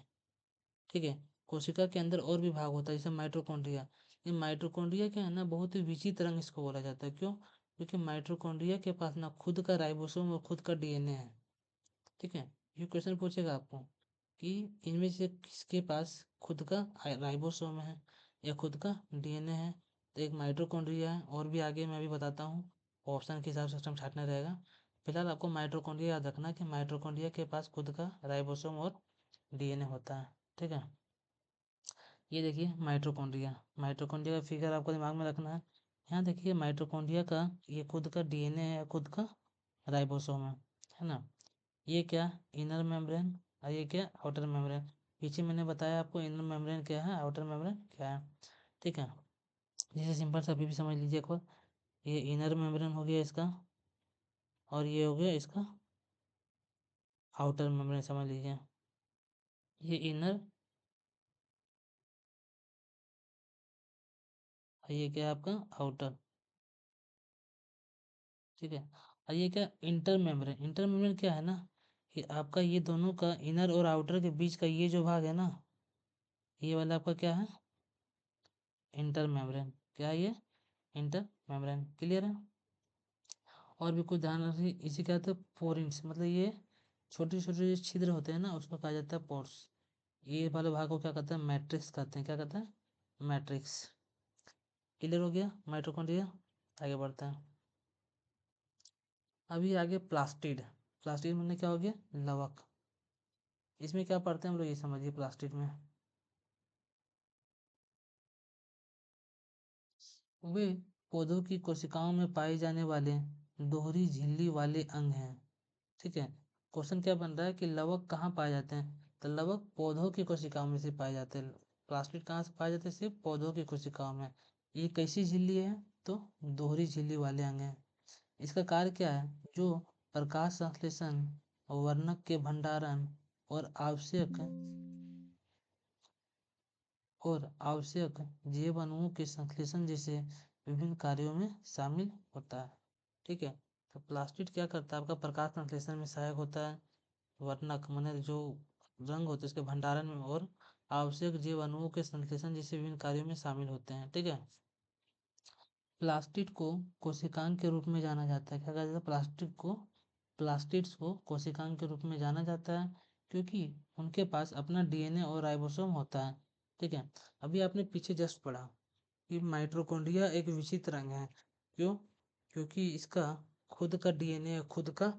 ठीक है, कोशिका के अंदर और भी भाग होता है जैसे माइटोकॉन्ड्रिया। ये माइटोकॉन्ड्रिया क्या है ना, बहुत ही विचित्र अंग इसको बोला जाता है। क्यों, क्योंकि माइटोकॉन्ड्रिया के पास ना खुद का राइबोसोम और खुद का डीएनए है। ठीक है, ये क्वेश्चन पूछेगा आपको कि इनमें से किसके पास खुद का राइबोसोम है या खुद का डीएनए है। तो एक माइटोकॉन्ड्रिया है, और भी आगे मैं अभी बताता हूँ, ऑप्शन के हिसाब से सिस्टम छाटना रहेगा। फिलहाल आपको माइटोकॉन्ड्रिया याद रखना कि माइटोकॉन्ड्रिया के पास खुद का राइबोसोम और डीएनए होता है। ठीक है, ये देखिए माइटोकॉन्ड्रिया, माइटोकॉन्ड्रिया का फिगर आपको दिमाग में रखना है। यहाँ देखिए माइटोकॉन्ड्रिया का ये खुद का डीएनए है, खुद का राइबोसोम है ना। ये क्या, इनर मेम्ब्रेन, और ये क्या, आउटर मेम्ब्रेन। पीछे मैंने बताया आपको इनर मेम्ब्रेन क्या है, आउटर मेम्ब्रेन क्या है। ठीक है, जैसे सिंपल सा अभी भी समझ लीजिए एक बार, ये इनर मेम्ब्रेन हो गया इसका, और ये हो गया इसका आउटर मेम्ब्रेन, समझ लीजिए। ये इनर, और ये क्या है आपका आउटर। ठीक है, और ये क्या, इंटर मेम्ब्रेन। इंटर मेम्ब्रेन क्या है ना, कि आपका ये दोनों का इनर और आउटर के बीच का ये जो भाग है ना, ये वाला आपका क्या है, इंटर मेम्ब्रेन। क्या है ये, इंटर मेम्ब्रेन। क्लियर है, और भी कुछ ध्यान रखिए। इसे क्या कहते हैं, पोरिंग्स, मतलब ये छोटे छोटे जो छिद्र होते हैं ना, उसको कहा जाता है पोर्स। ये वाले भाग को क्या कहते हैं, मैट्रिक्स कहते हैं। क्या कहते हैं, मैट्रिक्स। क्लियर हो गया माइटोकॉन्ड्रिया। आगे बढ़ते हैं, अभी आगे प्लास्टिड। प्लास्टिड मतलब क्या हो गया, लवक। इसमें क्या पढ़ते हैं हम लोग, ये समझिए प्लास्टिड में वे पौधों की कोशिकाओं में पाए जाने वाले दोहरी झिल्ली वाले अंग हैं। ठीक है, क्वेश्चन क्या बन रहा है कि लवक कहाँ पाए जाते हैं, तो लवक पौधों की कोशिकाओं में से पाए जाते हैं। प्लास्टिड कहाँ से पाए जाते हैं, सिर्फ पौधों की कोशिकाओं में। ये कैसी झिल्ली है, तो दोहरी झिल्ली वाले अंग हैं। इसका कार्य क्या है, जो प्रकाश संश्लेषण, वर्णक के भंडारण और आवश्यक जैव अणुओं के संश्लेषण जैसे विभिन्न कार्यों में शामिल होता है। ठीक है, तो प्लास्टिड क्या करता है, आपका प्रकाश संश्लेषण में सहायक होता है, वर्णक माने जो रंग होते हैं उसके भंडारण में, और आवश्यक जैव अणुओं के संश्लेषण जैसे विभिन्न कार्यों में शामिल होते हैं। ठीक है, प्लास्टिड को कोशिकांग के रूप में जाना जाता है। क्या कहा जाता है, प्लास्टिड्स को कोशिकांग के रूप में जाना जाता है, क्योंकि उनके पास अपना डीएनए और राइबोसोम होता है। ठीक है, अभी आपने पीछे जस्ट पढ़ा कि माइटोकॉन्ड्रिया एक विचित्र अंग है। क्यों? क्योंकि इसका खुद का डीएनए, खुद का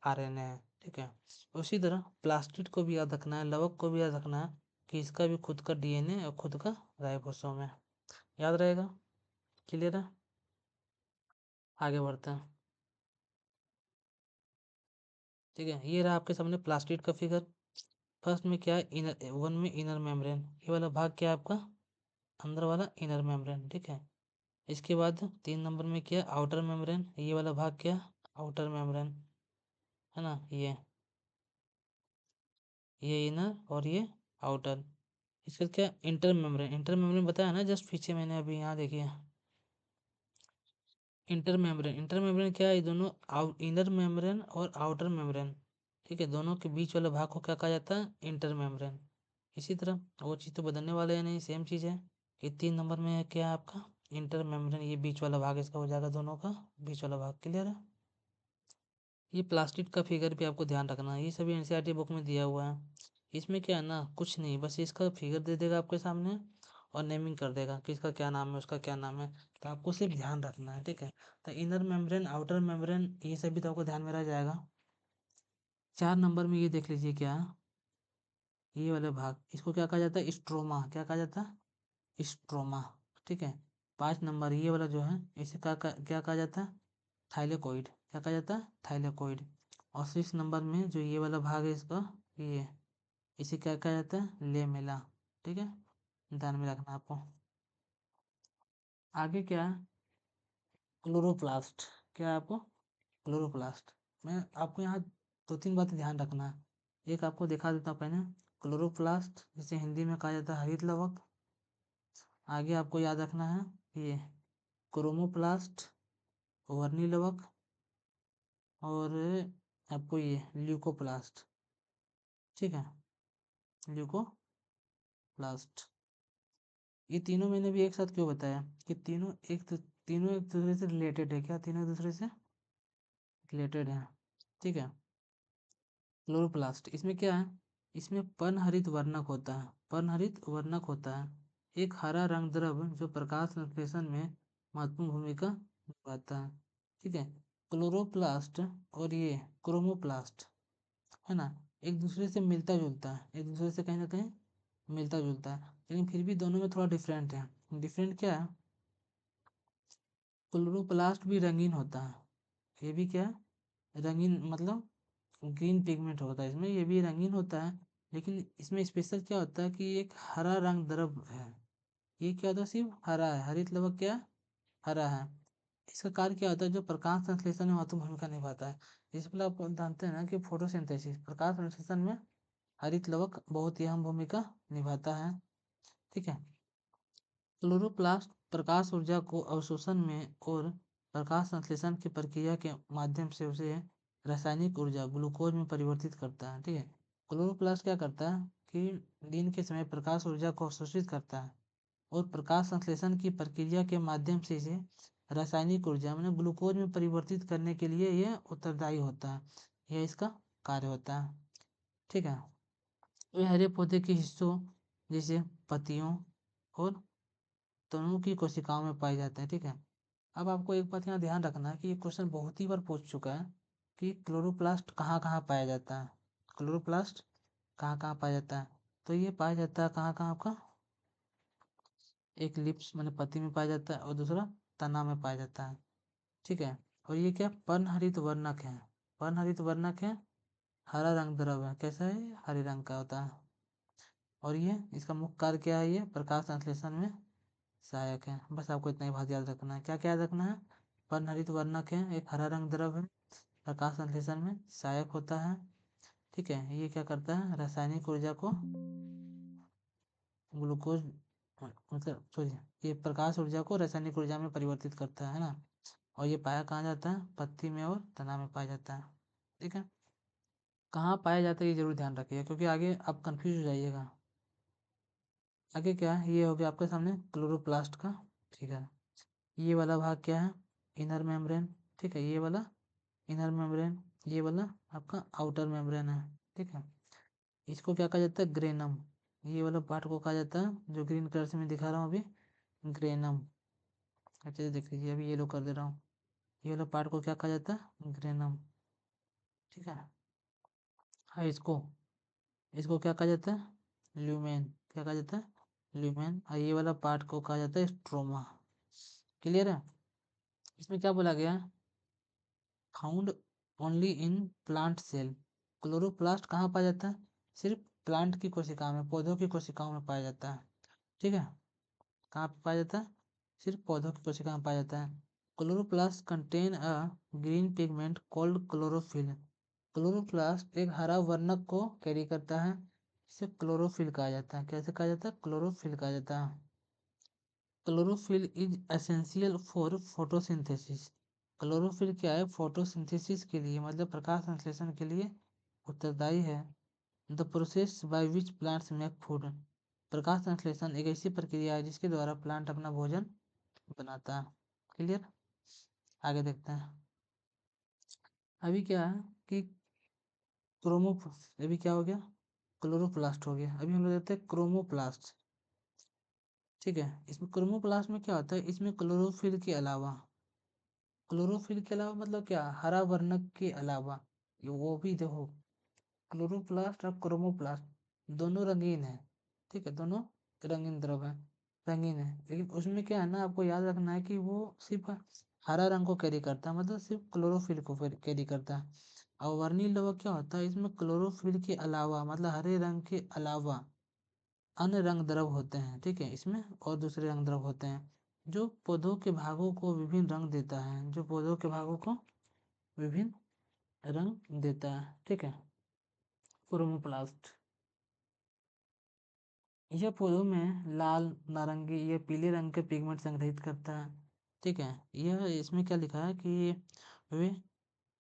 आरएनए है। ठीक है, उसी तरह प्लास्टिड को भी याद रखना है, लवक को भी याद रखना है कि इसका भी खुद का डीएनए और खुद का राइबोसोम है। याद रहेगा? क्लियर है? आगे बढ़ते हैं। ठीक है, ये रहा आपके सामने प्लास्टिड का फिगर। फर्स्ट में क्या है, इनर, वन में इनर मेम्ब्रेन, ये वाला भाग क्या है आपका, अंदर वाला इनर मेम्ब्रेन। ठीक है, इसके बाद 3 नंबर में क्या, आउटर मेम्ब्रेन, ये वाला भाग क्या, आउटर मेम्ब्रेन, है ना, ये इनर और ये आउटर। इसके बाद क्या, इंटर मेम्ब्रेन, इंटर मेम्ब्रेन बताया ना जस्ट पीछे मैंने अभी, यहाँ देखिए इंटर मेम्ब्रेन, इंटर मेम्ब्रेन क्या है, ये दोनों इनर मेम्ब्रेन और आउटर मेम्ब्रेन, ठीक है, दोनों के बीच वाले भाग को क्या कहा जाता है, इंटर मेम्ब्रेन। इसी तरह वो चीज़ तो बदलने वाले हैं नहीं, सेम चीज़ है। ये 3 नंबर में है क्या आपका, इंटर मेम्ब्रेन, ये बीच वाला भाग इसका हो जाएगा, दोनों का बीच वाला भाग। क्लियर है? ये प्लास्टिक का फिगर भी आपको ध्यान रखना है, ये सभी एनसीईआरटी बुक में दिया हुआ है। इसमें क्या है ना, कुछ नहीं, बस इसका फिगर दे देगा आपके सामने और नेमिंग कर देगा कि इसका क्या नाम है, उसका क्या नाम है, तो आपको सिर्फ ध्यान रखना है। ठीक है, तो इनर मेम्ब्रेन, आउटर मेम्ब्रेन, ये सभी तो आपको ध्यान में रह जाएगा। 4 नंबर में ये देख लीजिए क्या, ये वाला भाग, इसको क्या कहा जाता है, स्ट्रोमा, क्या कहा जाता है, स्ट्रोमा। ठीक है, 5 नंबर ये वाला जो है, इसे क्या कहा जाता है, थाइलेकोइड, क्या कहा जाता है, थाइलेकोइड। और 6 नंबर में जो ये वाला भाग है इसका, ये, इसे क्या कहा जाता है, लेमेला। ठीक है, ध्यान में रखना आपको। आगे क्या है, क्लोरोप्लास्ट, क्या है आपको, क्लोरोप्लास्ट। मैं आपको यहाँ 2-3 बातें ध्यान रखना है, एक आपको दिखा देता हूँ पहले। क्लोरोप्लास्ट जिसे हिंदी में कहा जाता है हरित लवक। आगे आपको याद रखना है ये क्रोमोप्लास्ट, वर्णी लवक, और आपको ये ल्यूकोप्लास्ट। ठीक है, ल्यूकोप्लास्ट। ये तीनों मैंने भी एक साथ क्यों बताया कि तीनों एक दूसरे से रिलेटेड है, क्या तीनों एक दूसरे से रिलेटेड है। ठीक है, क्लोरोप्लास्ट, इसमें क्या है, इसमें पर्णहरित वर्णक होता है, पर्णहरित वर्णक होता है, एक हरा रंग द्रव जो प्रकाश संश्लेषण में महत्वपूर्ण भूमिका निभाता है। ठीक है, क्लोरोप्लास्ट और ये क्रोमोप्लास्ट, है ना, एक दूसरे से मिलता जुलता है, एक दूसरे से कहीं ना कहीं मिलता जुलता है, लेकिन फिर भी दोनों में थोड़ा डिफरेंट है। डिफरेंट क्या है, क्लोरोप्लास्ट भी रंगीन होता है, ये भी क्या है, रंगीन, मतलब ग्रीन पिगमेंट होता है इसमें, ये भी रंगीन होता है, लेकिन इसमें स्पेशल क्या होता है कि एक हरा रंग द्रव है, ये क्या होता है, सिर्फ हरा है, हरित लवक क्या है, हरा है। इसका कार्य क्या होता है, जो प्रकाश संश्लेषण में महत्वपूर्ण भूमिका निभाता है। इस पर आप जानते हैं ना कि फोटोसिंथेसिस, प्रकाश संश्लेषण में हरित लवक बहुत ही अहम भूमिका निभाता है। ठीक है, क्लोरोप्लास्ट प्रकाश ऊर्जा को अवशोषण में और प्रकाश संश्लेषण की प्रक्रिया के माध्यम से उसे रासायनिक ऊर्जा ग्लूकोज में परिवर्तित करता है। ठीक है, क्लोरोप्लास्ट क्या करता है कि दिन के समय प्रकाश ऊर्जा को अवशोषित करता है और प्रकाश संश्लेषण की प्रक्रिया के माध्यम से इसे रासायनिक ऊर्जा मतलब ग्लूकोज में परिवर्तित करने के लिए यह उत्तरदायी होता है, यह इसका कार्य होता है। ठीक है, ये हरे पौधे के हिस्सों जैसे पत्तियों और तनों की कोशिकाओं में पाए जाते हैं। ठीक है, अब आपको एक बात यहाँ ध्यान रखना है कि ये क्वेश्चन बहुत ही बार पूछ चुका है कि क्लोरोप्लास्ट कहाँ कहाँ पाया जाता है, क्लोरोप्लास्ट कहाँ कहाँ पाया जाता है, तो ये पाया जाता है कहाँ कहाँ आपका, एक लिप्स मैंने पत्ती में पाया जाता है और दूसरा तना में पाया जाता है। ठीक है, और ये क्या पर्णहरित वर्णक है, पर्णहरित वर्णक है, हरा रंग द्रव है, कैसा है, हरे रंग का होता है, और ये इसका मुख्य कार्य क्या है, ये प्रकाश संश्लेषण में सहायक है। बस आपको इतना ही बात याद रखना है, क्या क्या याद रखना है, पर्णहरित वर्णक है, एक हरा रंग द्रव है, प्रकाश संश्लेषण में सहायक होता है। ठीक है, ये क्या करता है, रासायनिक ऊर्जा को ग्लूकोज, मतलब सॉरी, ये प्रकाश ऊर्जा को रासायनिक ऊर्जा में परिवर्तित करता है ना, और ये पाया कहाँ जाता है, पत्ती में और तना में पाया जाता है। ठीक है, कहाँ पाया जाता है ये जरूर ध्यान रखिएगा, क्योंकि आगे आप कंफ्यूज हो जाइएगा। आगे क्या है, ये हो गया आपके सामने क्लोरोप्लास्ट का फिगर। ये वाला भाग क्या है, इनर मेम्ब्रेन। ठीक है, ये वाला इनर मेम्ब्रेन, ये वाला आपका आउटर मेम्ब्रेन है। ठीक है, इसको क्या कहा जाता है, ग्रेनम, ये वाला पार्ट को कहा जाता है जो ग्रीन कलर से मैं दिखा रहा हूँ अभी, ग्रेनम। अच्छे से देख लीजिए, अभी येलो कर दे रहा हूँ। ये वाला पार्ट को क्या कहा जाता है? ग्रेनम। ठीक है। हाँ, इसको इसको क्या कहा जाता है? ल्यूमेन। क्या कहा जाता है? ल्यूमेन। और ये वाला पार्ट को कहा जाता है स्ट्रोमा। क्लियर है? इसमें क्या बोला गया है? Found only in plant cell. Chloroplast कहाँ पाया जाता है? सिर्फ प्लांट की कोशिकाओं में, पौधों की कोशिकाओं में पाया जाता है। ठीक है। कहाँ पे पाया जाता है? सिर्फ पौधों की कोशिका में पाया जाता है। Chloroplast contain a green pigment called chlorophyll. Chloroplast एक हरा वर्णक को कैरी करता है, इसे क्लोरोफिल कहा जाता है। कैसे कहा जाता है? क्लोरोफिल कहा जाता है। Chlorophyll is essential for photosynthesis. Chlorophyll क्या है? फोटोसिंथेसिस के लिए, मतलब प्रकाश संश्लेषण के लिए उत्तरदायी है। The process by which plants make food. प्रकाश संश्लेषण एक ऐसी प्रक्रिया है जिसके द्वारा प्लांट अपना भोजन बनाता है। क्लियर? आगे देखते हैं। अभी क्या है कि क्रोमो अभी क्या हो गया? क्लोरोप्लास्ट हो गया। अभी हम लोग देखते हैं क्रोमोप्लास्ट। ठीक है। इसमें क्रोमोप्लास्ट में क्या होता है? इसमें क्लोरोफिल के अलावा मतलब क्या? हरा वर्णक के अलावा, ये वो भी देखो, क्लोरोप्लास्ट और क्रोमोप्लास्ट दोनों रंगीन है। ठीक है, दोनों रंगीन द्रव है, रंगीन है। लेकिन उसमें क्या है ना, आपको याद रखना है कि वो सिर्फ हरा रंग को कैरी करता है, मतलब सिर्फ क्लोरोफिल को कैरी करता है। और वर्णील लवक क्या होता है? इसमें क्लोरोफिल के अलावा, मतलब हरे रंग के अलावा अन्य रंग द्रव होते हैं। ठीक है, इसमें और दूसरे रंग द्रव होते हैं जो पौधों के भागों को विभिन्न रंग देता है, जो पौधों के भागों को विभिन्न रंग देता है। ठीक है। क्रोमोप्लास्ट यह पौधों में लाल, नारंगी या पीले रंग के पिगमेंट संग्रहित करता है। ठीक है। यह इसमें क्या लिखा है कि वे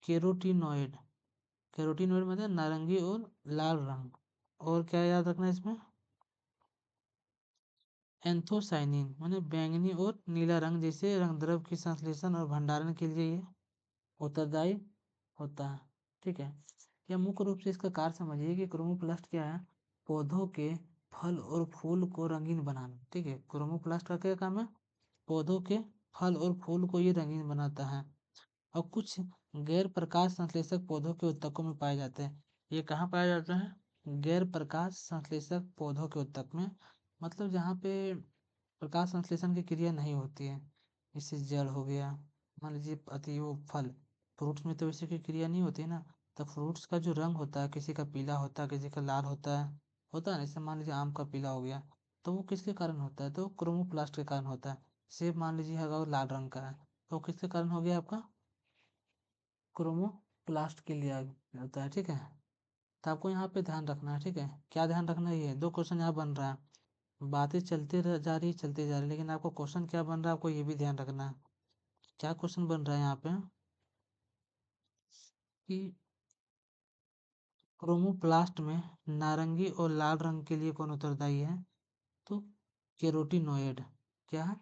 केरोटिनॉइड, केरोटिनॉइड मतलब नारंगी और लाल रंग। और क्या याद रखना है इसमें? एंथोसाइनिन माने बैंगनी और नीला रंग जैसे रंग द्रव की संश्लेषण और भंडारण के लिए ये उत्तरदायी होता है। ठीक है। यह मुख्य रूप से इसका कार्य समझिए कि क्रोमोप्लास्ट क्या है? पौधों के फल और फूल को रंगीन बनाना। ठीक है, क्रोमोप्लास्ट का क्या काम है? पौधों के फल और फूल को ये रंगीन बनाता है। और कुछ गैर प्रकाश संश्लेषक पौधों के उत्तकों में पाए जाते हैं। ये कहाँ पाया जाता है? गैर प्रकाश संश्लेषक पौधों के उत्तक में, मतलब जहाँ पे प्रकाश संश्लेषण की क्रिया नहीं होती है। जैसे जड़ हो गया, मान लीजिए अति वो फल, फ्रूट्स में तो वैसे की क्रिया नहीं होती है ना। तो फ्रूट्स का जो रंग होता है, किसी का पीला होता है, किसी का लाल होता है ना। जैसे मान लीजिए आम का पीला हो गया, तो वो किसके कारण होता है? तो क्रोमोप्लास्ट के कारण होता है। सेब मान लीजिए अगर वो लाल रंग का है, तो किसके कारण हो गया? आपका क्रोमोप्लास्ट के लिए होता है। ठीक है। तो आपको यहाँ पे ध्यान रखना है। ठीक है, क्या ध्यान रखना है? ये दो क्वेश्चन यहाँ बन रहा है, बातें जा रही चलती जा रही, लेकिन आपको क्वेश्चन क्या बन रहा है आपको ये भी ध्यान रखना है। क्या क्वेश्चन बन रहा है यहाँ पे कि क्रोमोप्लास्ट में नारंगी और लाल रंग के लिए कौन उत्तरदायी है? तो केरोटिनॉइड। क्या है?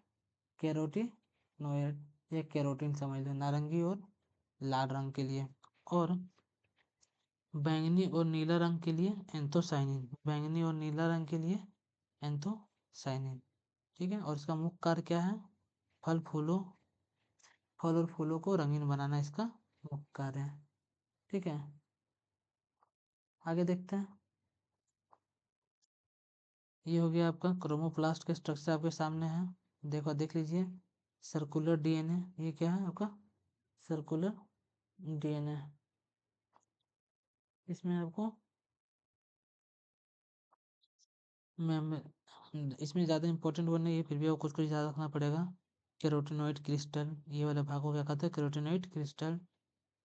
कैरोटीनॉयड या कैरोटीन समझ लो, नारंगी और लाल रंग के लिए। और बैंगनी और नीला रंग के लिए एंथोसाइनिन, बैंगनी और नीला रंग के लिए एंथोसाइनिन। ठीक है। और इसका मुख्य कार्य क्या है? फल और फूलों को रंगीन बनाना इसका मुख्य कार्य है। ठीक है। आगे देखते हैं। ये हो गया आपका क्रोमोप्लास्ट का स्ट्रक्चर आपके सामने है। देखो, देख लीजिए। सर्कुलर डीएनए, ये क्या है आपका? Circular DNA. इसमें आपको इसमें ज़्यादा इंपॉर्टेंट वर्ड नहीं है, फिर भी आपको कुछ कुछ याद रखना पड़ेगा। कैरोटिनॉइड क्रिस्टल, ये वाला भाग को क्या कहते हैं? Carotenoid crystal.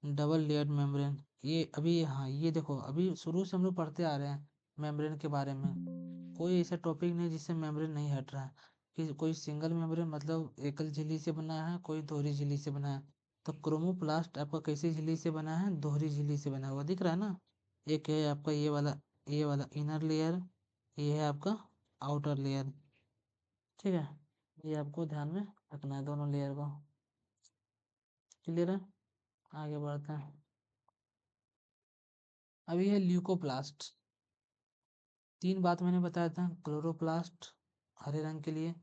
Double layered membrane, ये अभी, हाँ ये देखो, अभी शुरू से हम लोग पढ़ते आ रहे हैं मेम्ब्रेन के बारे में। कोई ऐसा टॉपिक नहीं जिससे मेम्ब्रेन नहीं हट रहा है। कि कोई सिंगल मेम्ब्रेन मतलब एकल झिल्ली से बना है, कोई दोहरी झिल्ली से बना है। तो क्रोमोप्लास्ट आपका कैसी झिल्ली से बना है? दोहरी झिल्ली से बना हुआ दिख रहा है ना। एक है आपका ये वाला इनर लेयर, ये है आपका आउटर लेयर। ठीक है। ये आपको ध्यान में रखना है, दोनों लेयर को। क्लियर है? आगे बढ़ते हैं। अभी है ल्यूकोप्लास्ट। तीन बात मैंने बताया था। क्लोरोप्लास्ट हरे रंग के लिए,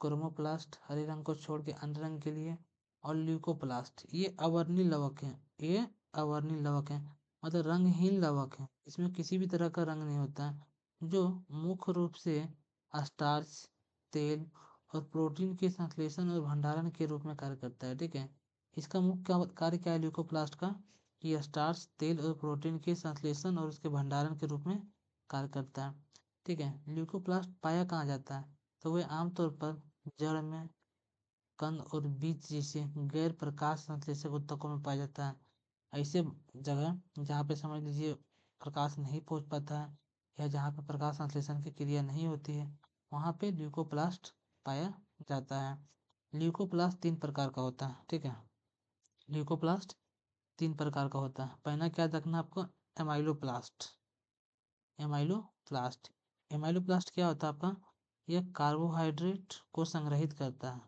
क्रोमोप्लास्ट हरे रंग को छोड़ के अन्य रंग के लिए, और ल्यूकोप्लास्ट ये अवर्णीय लवक है। ये अवर्णीय लवक है मतलब रंगहीन लवक है, इसमें किसी भी तरह का रंग नहीं होता है, जो मुख्य रूप से स्टार्च, तेल और प्रोटीन के संश्लेषण और भंडारण के रूप में कार्य करता है। ठीक है, इसका मुख्य कार्य क्या है ल्यूकोप्लास्ट का, कि स्टार्च, तेल और प्रोटीन के संश्लेषण और उसके भंडारण के रूप में कार्य करता है। ठीक है, ल्यूकोप्लास्ट पाया कहाँ जाता है, तो वह आमतौर पर जड़ में, कंद और बीज जैसे गैर प्रकाश संश्लेषक ऊतकों में पाया जाता है। ऐसे जगह जहाँ पे समझ लीजिए प्रकाश नहीं पहुँच पाता है या जहाँ पे प्रकाश संश्लेषण की क्रिया नहीं होती है, वहाँ पे ल्यूकोप्लास्ट पाया जाता है। ल्यूकोप्लास्ट 3 प्रकार का होता है। ठीक है, ल्यूकोप्लास्ट 3 प्रकार का होता है। पहला क्या रखना आपको, एमाइलोप्लास्ट। एमाइलोप्लास्ट एमाइलोप्लास्ट क्या होता है आपका, यह कार्बोहाइड्रेट को संग्रहित करता है।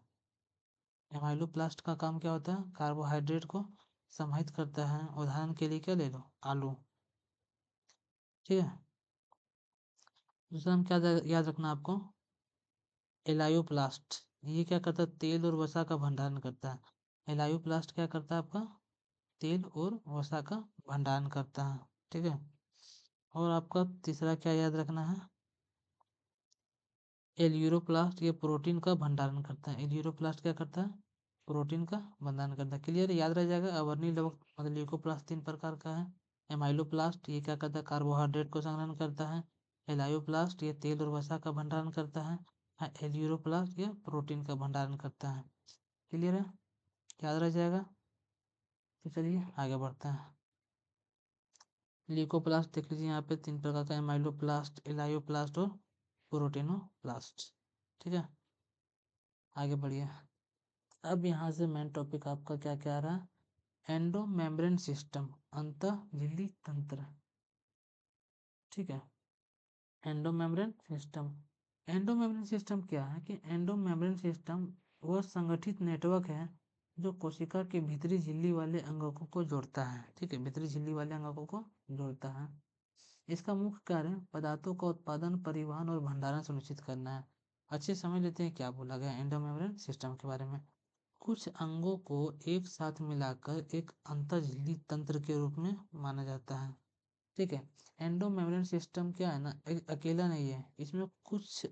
एमाइलोप्लास्ट का काम क्या होता है, कार्बोहाइड्रेट को समाहित करता है। उदाहरण के लिए क्या ले लो, आलू। ठीक है, दूसरा हम क्या याद रखना आपको, एलायोप्लास्ट। ये क्या करता है, तेल और वसा का भंडारण करता है। एलायोप्लास्ट क्या करता है आपका, तेल और वसा का भंडारण करता है। ठीक है, और आपका तीसरा क्या याद रखना है, एल्यूरोप्लास्ट। ये प्रोटीन का भंडारण करता है। एल्यूरोप्लास्ट क्या करता है, प्रोटीन का भंडारण करता है। क्लियर, याद रह जाएगा। अवर्णीय लवक मतलब ल्यूकोप्लास्ट 3 प्रकार का है। एमाइलोप्लास्ट ये क्या करता है, कार्बोहाइड्रेट को संग्रहण करता है। एलायोप्लास्ट ये तेल और वसा का भंडारण करता है। एल्यूरोप्लास्ट ये प्रोटीन का भंडारण करता है। क्लियर है, याद रह जाएगा। तो चलिए आगे बढ़ते हैं। ल्यूकोप्लास्ट देख लीजिए यहाँ पे 3 प्रकार का, एमाइलोप्लास्ट, एलायोप्लास्ट और प्रोटीनोप्लास्ट। ठीक है, आगे बढ़िए। अब यहाँ से मेन टॉपिक आपका क्या क्या आ रहा है, एंडो मेम्ब्रेन सिस्टम, अंतःझिल्ली तंत्र। ठीक है, endo membrane system. Endo membrane system क्या है कि एंडो मेम्ब्रेन सिस्टम वह संगठित नेटवर्क है जो कोशिका के भीतरी झिल्ली वाले अंगकों को जोड़ता है। ठीक है, भीतरी झिल्ली वाले अंगकों को जोड़ता है। इसका मुख्य कार्य पदार्थों का उत्पादन, परिवहन और भंडारण सुनिश्चित करना है। अच्छे समझ लेते हैं क्या बोला गया एंडो मेम्ब्रेन सिस्टम के बारे में। कुछ अंगों को एक साथ मिलाकर एक अंतःझिल्ली तंत्र के रूप में माना जाता है। ठीक है, एंडो मेम्ब्रेन सिस्टम क्या है ना, अकेला नहीं है, इसमें कुछ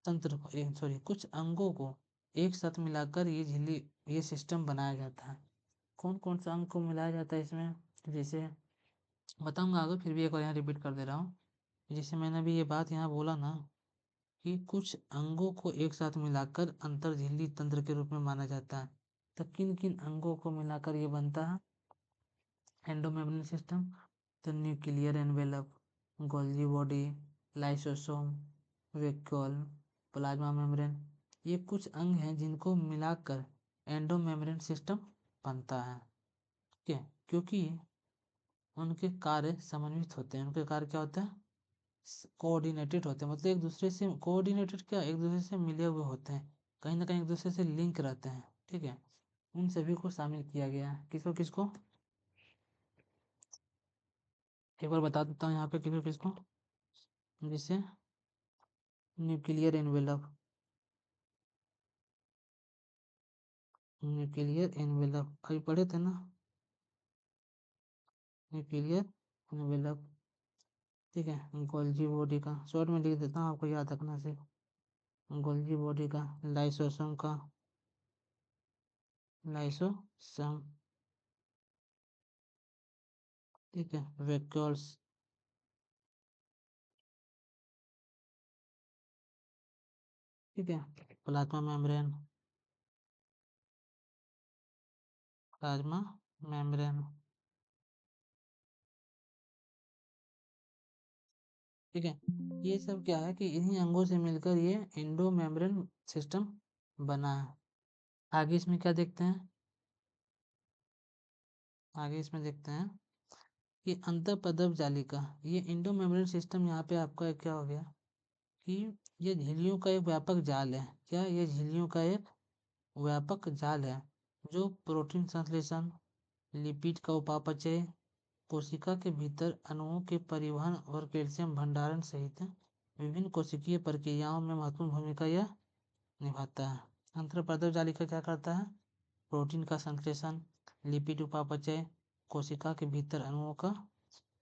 कुछ अंगों को एक साथ मिलाकर ये झिल्ली, ये सिस्टम बनाया जाता है। कौन कौन सा अंग को मिलाया जाता है इसमें, जैसे बताऊंगा आगे, फिर भी एक बार यहाँ रिपीट कर दे रहा हूँ। जैसे मैंने अभी ये बात यहाँ बोला ना कि कुछ अंगों को एक साथ मिलाकर अंतर्झिल्ली तंत्र के रूप में माना जाता है, तो किन किन अंगों को मिलाकर ये बनता है एंडोमेम्ब्रेन सिस्टम, तो nuclear envelope, Golgi body, lysosome, vacuole, plasma membrane, ये कुछ अंग हैं जिनको मिलाकर एंडोमेम्ब्रेन सिस्टम बनता है। ठीक है, क्योंकि उनके कार्य समन्वित होते हैं। उनके कार्य क्या होते हैं, कोऑर्डिनेटेड होते हैं, मतलब एक दूसरे से कोऑर्डिनेटेड, क्या एक दूसरे से मिले हुए होते हैं, कहीं ना कहीं एक दूसरे से लिंक रहते हैं। ठीक है, उन सभी को शामिल किया गया है। किसको किसको, एक बार बता देता हूँ यहाँ पे किसको किसको, जैसे न्यूक्लियर एनवेलप, न्यूक्लियर एनवेलप अभी पढ़े थे ना, न्यूक्लियर एनवेलप। ठीक है, गोल्जी बॉडी का शॉर्ट में लिख देता हूँ, आपको याद रखना से, गोल्जी बॉडी का, लाइसोसोम का, लाइसोसोम। ठीक है, वैक्यूल्स। ठीक है, प्लाज्मा मेम्ब्रेन, प्लाज्मा मेम्ब्रेन। ठीक है, ये सब क्या है कि इन्हीं अंगों से मिलकर ये एंडो मेम्ब्रेन सिस्टम बना है। आगे इसमें क्या देखते हैं, आगे इसमें देखते हैं कि अंतःपदप जालिका, ये एंडो मेम्ब्रेन सिस्टम यहाँ पे आपका एक क्या हो गया कि ये झिल्लियों का एक व्यापक जाल है। क्या, ये झिल्लियों का एक व्यापक जाल है जो प्रोटीन संश्लेषण, लिपिड का उपापचय, कोशिका के भीतर अणुओं के परिवहन और कैल्शियम भंडारण सहित विभिन्न कोशिकीय प्रक्रियाओं में महत्वपूर्ण भूमिका यह निभाता है। अंतःपर्दव जालिका क्या करता है? प्रोटीन का संश्लेषण, लिपिड उपापचय, कोशिका के भीतर अणुओं का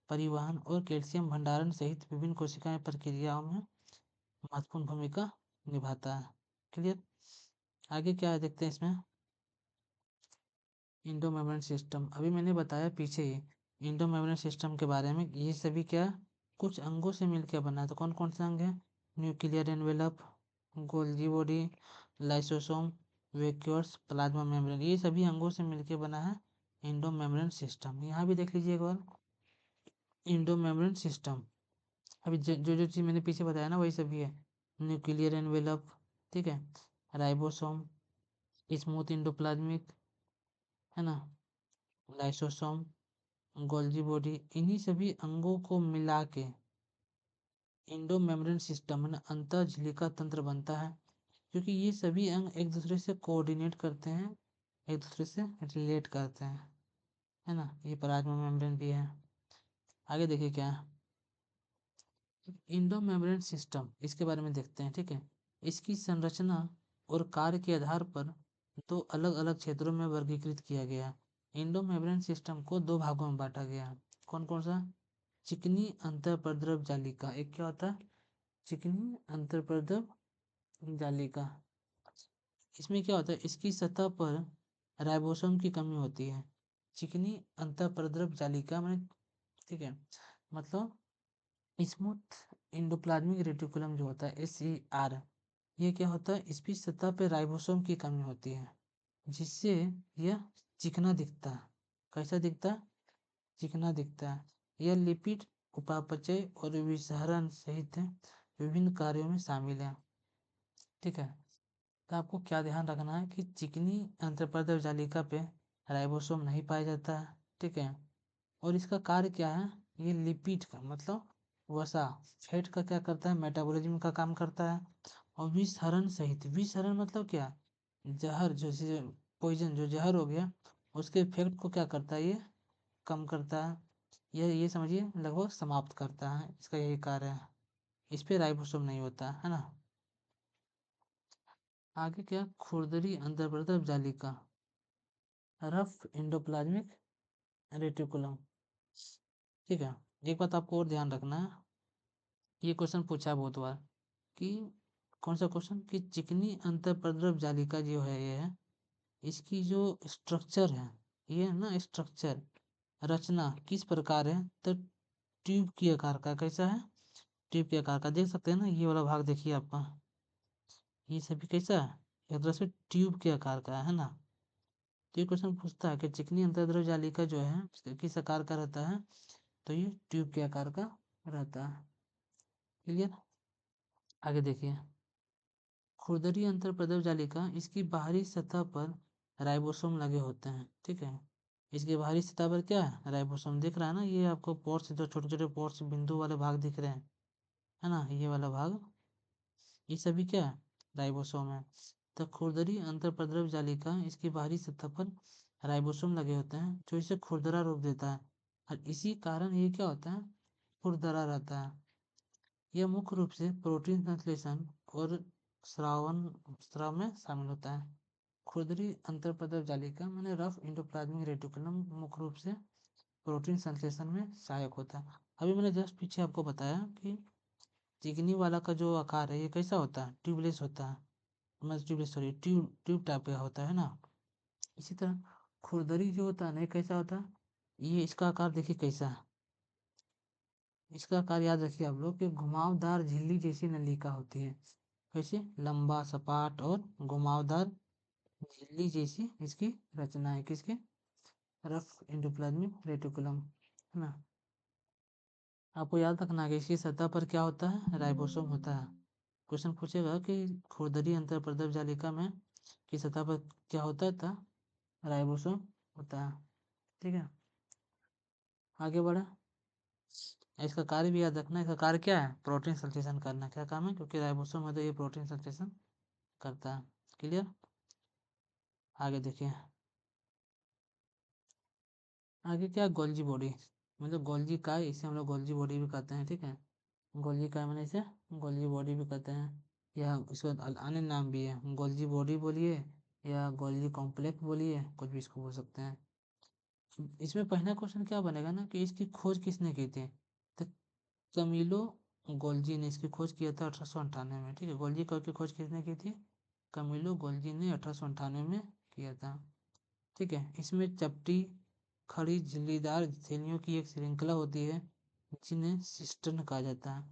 परिवहन और कैल्शियम भंडारण सहित विभिन्न कोशिकाएं प्रक्रियाओं में महत्वपूर्ण भूमिका निभाता है। क्लियर? आगे क्या है देखते हैं इसमें। इंडोमेम्ब्रेन सिस्टम, अभी मैंने बताया पीछे ही इंडोमेम्ब्रेन सिस्टम के बारे में। ये सभी क्या कुछ अंगों से मिलकर बना है। तो कौन कौन से अंग हैं? Nuclear envelope, Golgi body, lysosome, vacuoles, plasma membrane, ये सभी अंगों से मिलकर बना है इंडोमेम्ब्रेन सिस्टम। यहाँ भी देख लीजिए एक बार इंडोमेम्ब्रेन सिस्टम। अभी जो जो चीज़ मैंने पीछे बताया ना वही सभी है। न्यूक्लियर एनवेलप, ठीक है, राइबोसोम, स्मूथ इंडोप्लाज्मिक, है ना, लाइसोसोम, गोल्गी बॉडी, इन्हीं सभी अंगों को मिला के इंडोमेम्ब्रेन सिस्टम में अंतर झिलिका तंत्र बनता है। क्योंकि ये सभी अंग एक दूसरे से कोऑर्डिनेट करते हैं, एक दूसरे से रिलेट करते हैं, है ना। ये प्लाज्मा मेम्ब्रेन भी है। आगे देखिए क्या है इंडोमेम्ब्रेन सिस्टम, इसके बारे में देखते हैं, ठीक है। इसकी संरचना और कार्य के आधार पर दो अलग अलग क्षेत्रों में वर्गीकृत किया गया है। इंडोमेम्ब्रेन सिस्टम को दो भागों में बांटा गया है। कौन कौन सा? चिकनी अंतःपर्दव जालिका, एक क्या होता है? चिकनी अंतःपर्दव जालिका। इसमें क्या होता है? इसकी सतह पर राइबोसोम की कमी होती है। चिकनी अंतःपर्दव जालिका में, ठीक है, मतलब स्मूथ इंडोप्लाज्मिक रेटिकुलम जो होता है SER, ये क्या होता है? इसकी सतह पर राइबोसोम की कमी होती है, जिससे यह चिकना दिखता है। कैसा दिखता है? चिकना दिखता है। यह लिपिड उपापचय और विसरण सहित विभिन्न कार्यों में शामिल है, ठीक है। तो आपको क्या ध्यान रखना है कि चिकनी अंतःपर्दव जालिका पे राइबोसोम नहीं पाया जाता है, ठीक है। और इसका कार्य क्या है? ये लिपिड का मतलब वसा, फैट का क्या करता है? मेटाबॉलिज्म का काम करता है। और विसरण सहित, विसरण मतलब क्या? जहर, जैसे पॉइजन, जो जहर हो गया उसके इफेक्ट को क्या करता है? ये कम करता है। ये समझिए लगभग समाप्त करता है, इसका यही कार्य है। इस पे राइबोसोम नहीं होता है ना। आगे क्या? खुरदरी अंतर्प्रदव जालिका, रफ इंडोप्लाज्मिक रेटिकुलम, ठीक है। एक बात आपको और ध्यान रखना है, ये क्वेश्चन पूछा बहुत बार कि कौन सा क्वेश्चन, कि चिकनी अंतःपर्दव जालिका जो है ये है, इसकी जो स्ट्रक्चर है, ये है ना स्ट्रक्चर, रचना किस प्रकार है? तो ट्यूब की आकार का। कैसा है? ट्यूब के आकार का। देख सकते हैं ना, ये वाला भाग देखिए आपका, ये सभी कैसा है? एक तरह से ट्यूब के आकार का है ना। तो ये क्वेश्चन पूछता है कि चिकनी अंतर्द्रव जालिका जो है किस आकार का रहता है? तो ये ट्यूब के आकार का रहता है। क्लियर? आगे देखिए खुरदरी अंतर्प्रदव जालिका, इसकी बाहरी सतह पर राइबोसोम लगे होते हैं, ठीक है। इसकी बाहरी सतह पर क्या है? राइबोसोम दिख रहा है ना, ये आपको पोर्स, जो छोटे छोटे पोर्स बिंदु वाले भाग दिख रहे हैं, है ना, ये वाला भाग, ये सभी क्या है? राइबोसोम है। तो खुरदरी अंतर्प्रद्रव जालिका, इसकी बाहरी सतह पर राइबोसोम लगे होते हैं जो इसे खुरदरा रूप देता है, और इसी कारण ये क्या होता है? खुरदरा रहता है। यह मुख्य रूप से प्रोटीन संश्लेषण और स्रावन स्राव में शामिल होता है। खुरदरी अंतर्प्रद्रव जालिका मैंने रफ इंडोप्लाज्मिक रेटिकुलम मुख्य रूप से प्रोटीन संश्लेषण में सहायक होता है। अभी मैंने जस्ट पीछे आपको बताया कि चिकनी वाला का जो आकार है ये कैसा होता है? ट्यूबलेस होता है, मतलब tubeless sorry tube tube type का होता है ना। इसी तरह खुरदरी जो होता है ना, ये कैसा होता है? ये इसका आकार देखिए कैसा है। इसका आकार याद रखिए आप लोग कि घुमावदार झिल्ली जैसी नलिका होती है। कैसे? लंबा, सपाट और घुमावदार झिल्ली जैसी इसकी रचना है। किसके? रफ इंडोप्लाज्मिक रेटिकुलम, है ना। आपको याद रखना है कि इसकी सतह पर क्या होता है? राइबोसोम होता है। क्वेश्चन पूछेगा कि खुरदरी अंतर्प्रद्रव जालिका में की सतह पर क्या होता है? था राइबोसोम होता है, ठीक है। आगे बढ़े, इसका कार्य भी याद रखना है। इसका कार्य क्या है? प्रोटीन संश्लेषण करना। क्या काम है? क्योंकि राइबोसोम है तो ये प्रोटीन संश्लेषण करता है। क्लियर? आगे देखिए, आगे क्या? गोल्जी बॉडी, मतलब गोल्जी काय, इसे हम लोग गोल्जी बॉडी भी कहते हैं, ठीक है। गोल्जी काय मैंने इसे गोल्जी बॉडी भी कहते हैं। या इसका अन्य नाम भी है, गोल्जी बॉडी बोलिए या गोल्जी कॉम्प्लेक्स बोलिए, कुछ भी इसको बोल सकते हैं। इसमें पहला क्वेश्चन क्या बनेगा ना कि इसकी खोज किसने की थी, तो कमीलो गोल्जी ने इसकी खोज किया था 1898 में। ठीक है, गोल्जी कर की खोज किसने की थी, कमीलो गोल्जी ने 1898 में किया था। ठीक है, इसमें चपटी खड़ी झिल्लीदार थैलियों की एक श्रृंखला होती है जिन्हें सिस्टर्न कहा जाता है।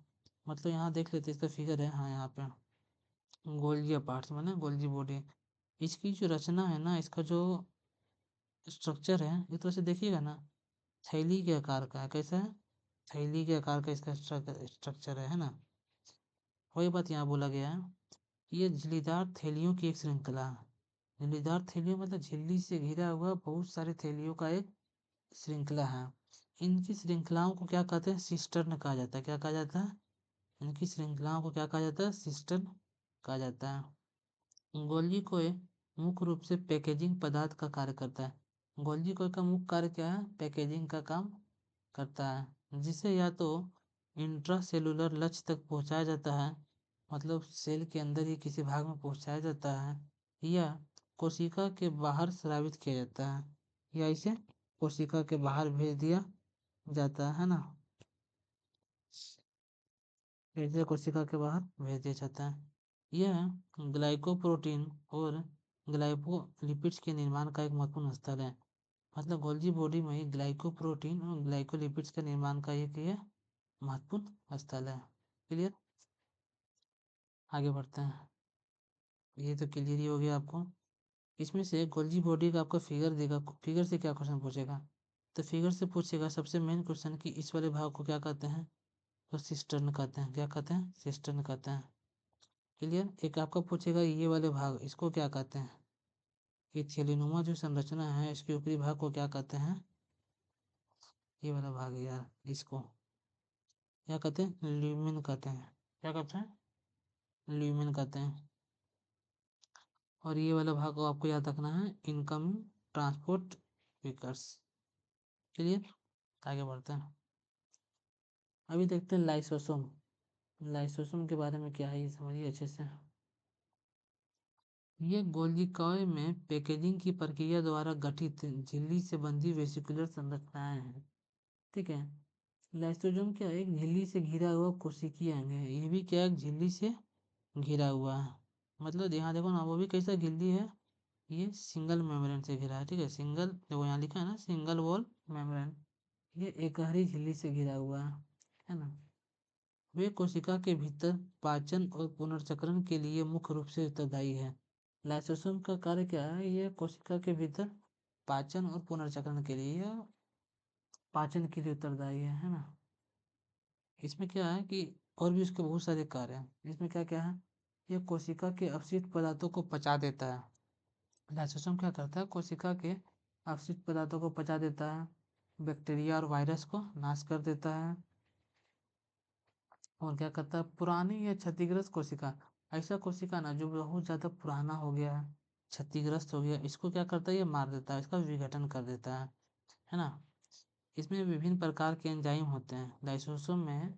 मतलब यहाँ देख लेते इसका फिगर है, हाँ यहाँ पे गोल्जी पार्ट्स में ना गोल्जी बॉडी, इसकी जो रचना है ना, इसका जो स्ट्रक्चर है ये तो ऐसे देखिएगा ना, थैली के आकार का है। कैसा है, थैली के आकार का इसका स्ट्रक्चर है ना। वही बात यहाँ बोला गया है, ये झिल्लीदार थैलियों की एक श्रृंखला है। झिल्लीदार थैलियों मतलब झिल्ली से घिरा हुआ बहुत सारे थैलियों का एक श्रृंखला है। इनकी श्रृंखलाओं को क्या कहते हैं, सिस्टर्न कहा जाता है। क्या कहा जाता है, इनकी श्रृंखलाओं को क्या कहा जाता है, सिस्टर्न कहा जाता है। गोल्जी कोय मुख्य रूप से पैकेजिंग पदार्थ का कार्य करता है। गोल्जी कोय का मुख्य कार्य क्या है, पैकेजिंग का काम करता है, जिसे या तो इंट्रासेलुलर लक्ष्य तक पहुंचाया जाता है, मतलब सेल के अंदर ही किसी भाग में पहुंचाया जाता है, या कोशिका के बाहर स्रावित किया जाता है, या इसे कोशिका के बाहर भेज दिया जाता है ना, इसे कोशिका के बाहर भेज दिया जाता है। यह ग्लाइकोप्रोटीन और ग्लाइकोलिपिड्स के निर्माण का एक महत्वपूर्ण स्थल है। मतलब गोल्जी बॉडी में ही ग्लाइकोप्रोटीन और ग्लाइकोलिपिड्स के निर्माण का एक ये महत्वपूर्ण स्थल है। क्लियर, आगे बढ़ते हैं। ये तो क्लियर ही हो गया आपको। इसमें से गोल्जी बॉडी का आपको फिगर देगा, फिगर से क्या क्वेश्चन पूछेगा, तो फिगर से पूछेगा सबसे मेन क्वेश्चन कि इस वाले भाग को क्या कहते हैं, तो सिस्टर्न कहते हैं। क्या कहते हैं, सिस्टर्न कहते हैं। क्लियर, एक आपका पूछेगा ये वाले भाग इसको क्या कहते हैं, कि थैलीनुमा जो संरचना है इसके ऊपरी भाग को क्या कहते हैं, ये वाला भाग है यार, इसको क्या कहते हैं, ल्यूमेन कहते हैं। क्या कहते हैं, ल्यूमेन कहते हैं। और ये वाला भाग को आपको याद रखना है, इनकमिंग ट्रांसपोर्ट विकर्स। क्लियर, आगे बढ़ते हैं। अभी देखते हैं लाइसोसोम। लाइसोसोम के बारे में क्या है ये समझिए अच्छे से। ये गोल्जी कॉय में पैकेजिंग की प्रक्रिया द्वारा गठित झिल्ली से बंधी वेसिकुलर संरचनाएं हैं। ठीक है, लाइसोसोम क्या है, एक झिल्ली से घिरा हुआ कोशिकीय अंग है। ये भी क्या है, झिल्ली से घिरा हुआ है। मतलब यहाँ देखो ना, वो भी कैसा झिल्ली है, ये सिंगल मेम्ब्रेन से घिरा है। ठीक है, सिंगल, देखो यहाँ लिखा है ना सिंगल वॉल मेम्ब्रेन, ये एकहरी झिल्ली से घिरा हुआ है ना। वे कोशिका के भीतर पाचन और पुनर्चक्रण के लिए मुख्य रूप से उत्तरदायी है। लाइसोसोम का कार्य क्या है, ये कोशिका के भीतर पाचन और पुनर्चक्रण के लिए या पाचन के लिए उत्तरदायी है ना। इसमें क्या है कि और भी उसके बहुत सारे कार्य हैं। इसमें क्या क्या है, ये कोशिका के अपशिष्ट पदार्थों को पचा देता है। लाइसोसोम क्या करता है, कोशिका के अपशिष्ट पदार्थों को पचा देता है, बैक्टीरिया और वायरस को नाश कर देता है, और क्या करता है, पुरानी या क्षतिग्रस्त कोशिका, ऐसा कोशिका ना जो बहुत ज़्यादा पुराना हो गया है, क्षतिग्रस्त हो गया, इसको क्या करता है, ये मार देता है, इसका विघटन कर देता है ना। इसमें विभिन्न प्रकार के एंजाइम होते हैं। लाइसोसोम में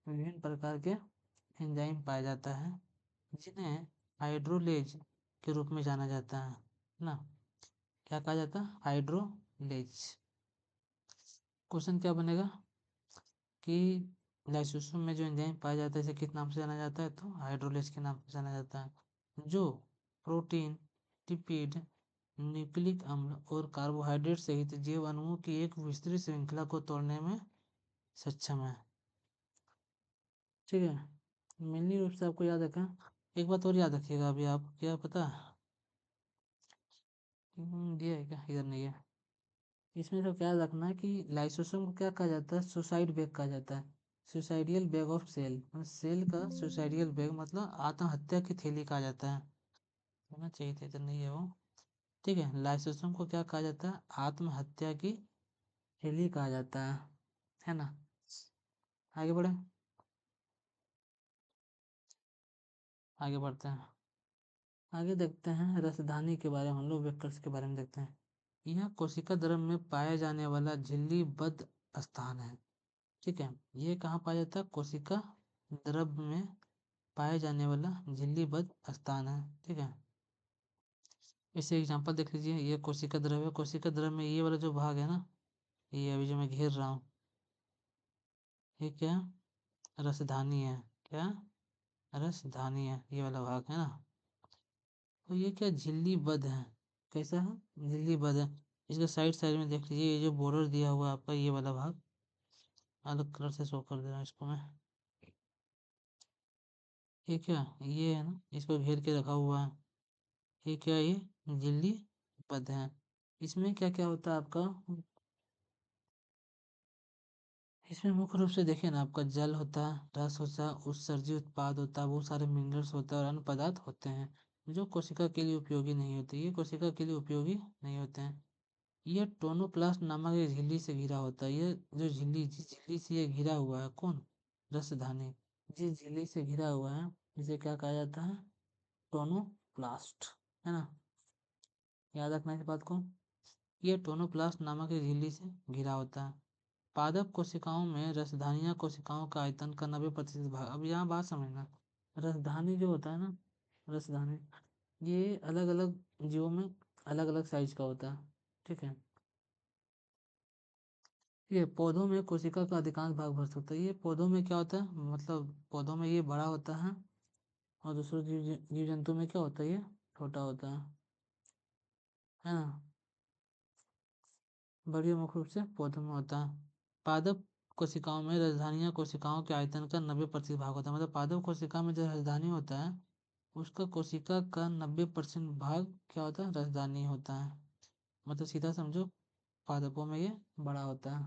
विभिन्न प्रकार के एंजाइम पाया जाता है, जिन्हें हाइड्रोलेज के रूप में जाना जाता है ना। क्या कहा जाता है, हाइड्रोलेज। क्वेश्चन क्या बनेगा कि लाइसोसोम में जो एंजाइम पाया जाता है इसे किस नाम से जाना जाता है, तो हाइड्रोलेज के नाम से जाना जाता है, जो प्रोटीन, लिपिड, न्यूक्लिक अम्ल और कार्बोहाइड्रेट सहित जैव अणुओं की एक विस्तृत श्रृंखला को तोड़ने में सक्षम है। ठीक है, मेनली रूप से आपको याद रखना। एक बात और याद रखिएगा, अभी आप क्या पता दिया है क्या, इधर नहीं है। इसमें तो क्या रखना है कि लाइसोसोम को क्या कहा जाता है, सुसाइड बैग कहा जाता है। Suicidal bag of cell, cell का सुसाइडियल बैग मतलब आत्महत्या की थैली कहा जाता है, होना चाहिए था, इधर नहीं है वो। ठीक है, लाइसोसोम को क्या कहा जाता है, आत्महत्या की थैली कहा जाता है ना। आगे बढ़े, आगे बढ़ते हैं। आगे देखते हैं रसधानी के बारे में, हम लोग वेक्टर्स के बारे में देखते हैं। यह कोशिका द्रव्य में पाया जाने वाला झिल्लीबद्ध स्थान है। ठीक है, ये कहाँ पाया जाता है, कोशिका द्रव्य में पाया जाने वाला झिल्लीबद्ध स्थान है। ठीक है, इसे एग्जांपल देख लीजिए। ये कोशिका द्रव है। कोशिका द्रव में ये वाला जो भाग है ना, ये अभी जो मैं घेर रहा हूँ, ये क्या रसधानी है। क्या रसधानी है, ये वाला भाग है ना। तो ये क्या झिल्लीबद्ध है। कैसा है, झिल्लीबद्ध है। इसके साइड साइड में देख लीजिए, ये जो बॉर्डर दिया हुआ है आपका, ये वाला भाग अलग कलर से शो कर दे रहा हूँ इसको मैं। ये क्या, ये है ना, इसको घेर के रखा हुआ है। ये क्या, ये झिल्लीबद्ध है। इसमें क्या क्या होता है आपका, इसमें मुख्य रूप से देखिए ना, आपका जल होता है, रस होता है, उत्सर्जी उत्पाद होता है, बहुत सारे मिनरल्स होते हैं और अन्य पदार्थ होते हैं जो कोशिका के लिए उपयोगी नहीं होते। ये कोशिका के लिए उपयोगी नहीं होते हैं। ये टोनोप्लास्ट नामक एक झिल्ली से घिरा होता है। ये जो झिल्ली, जिस झिल्ली से ये घिरा हुआ है, कौन, रसधानी, जिस झिल्ली से घिरा हुआ है, इसे क्या कहा जाता है, टोनोप्लास्ट, है ना। याद रखना इस बात को। ये टोनोप्लास्ट नामक एक झिल्ली से घिरा होता है। पादप कोशिकाओं में रसधानियां कोशिकाओं का आयतन का 90% भाग। अब यहाँ बात समझना, रसधानी जो होता है ना, रसधानी, ये अलग अलग जीवों में अलग अलग साइज का होता है। ठीक है, ये पौधों में कोशिका का अधिकांश भाग भर सकता है। ये पौधों में क्या होता है, मतलब पौधों में ये बड़ा होता है, और दूसरे जीव जंतु में क्या होता है, ये छोटा होता है ना। बड़ी मुख्य रूप से पौधों में होता है। पादप कोशिकाओं में राजधानियां कोशिकाओं के आयतन का 90% भाग होता है। मतलब पादप कोशिका में जो राजधानी होता है, उसका कोशिका का 90% भाग क्या होता है, राजधानी होता है। मतलब सीधा समझो, पादपों में ये बड़ा होता है।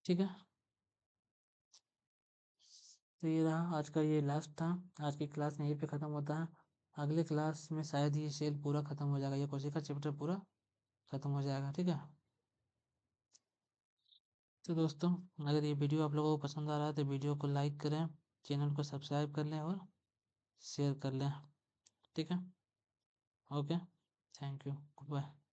ठीक है, तो ये रहा आज का, ये लास्ट था। आज की क्लास यहीं पे ख़त्म होता है। अगले क्लास में शायद ये सेल पूरा ख़त्म हो जाएगा, ये कोशिका चैप्टर पूरा ख़त्म हो जाएगा। ठीक है, तो दोस्तों, अगर ये वीडियो आप लोगों को पसंद आ रहा है तो वीडियो को लाइक करें, चैनल को सब्सक्राइब कर लें और शेयर कर लें। ठीक है, okay, thank you, good bye.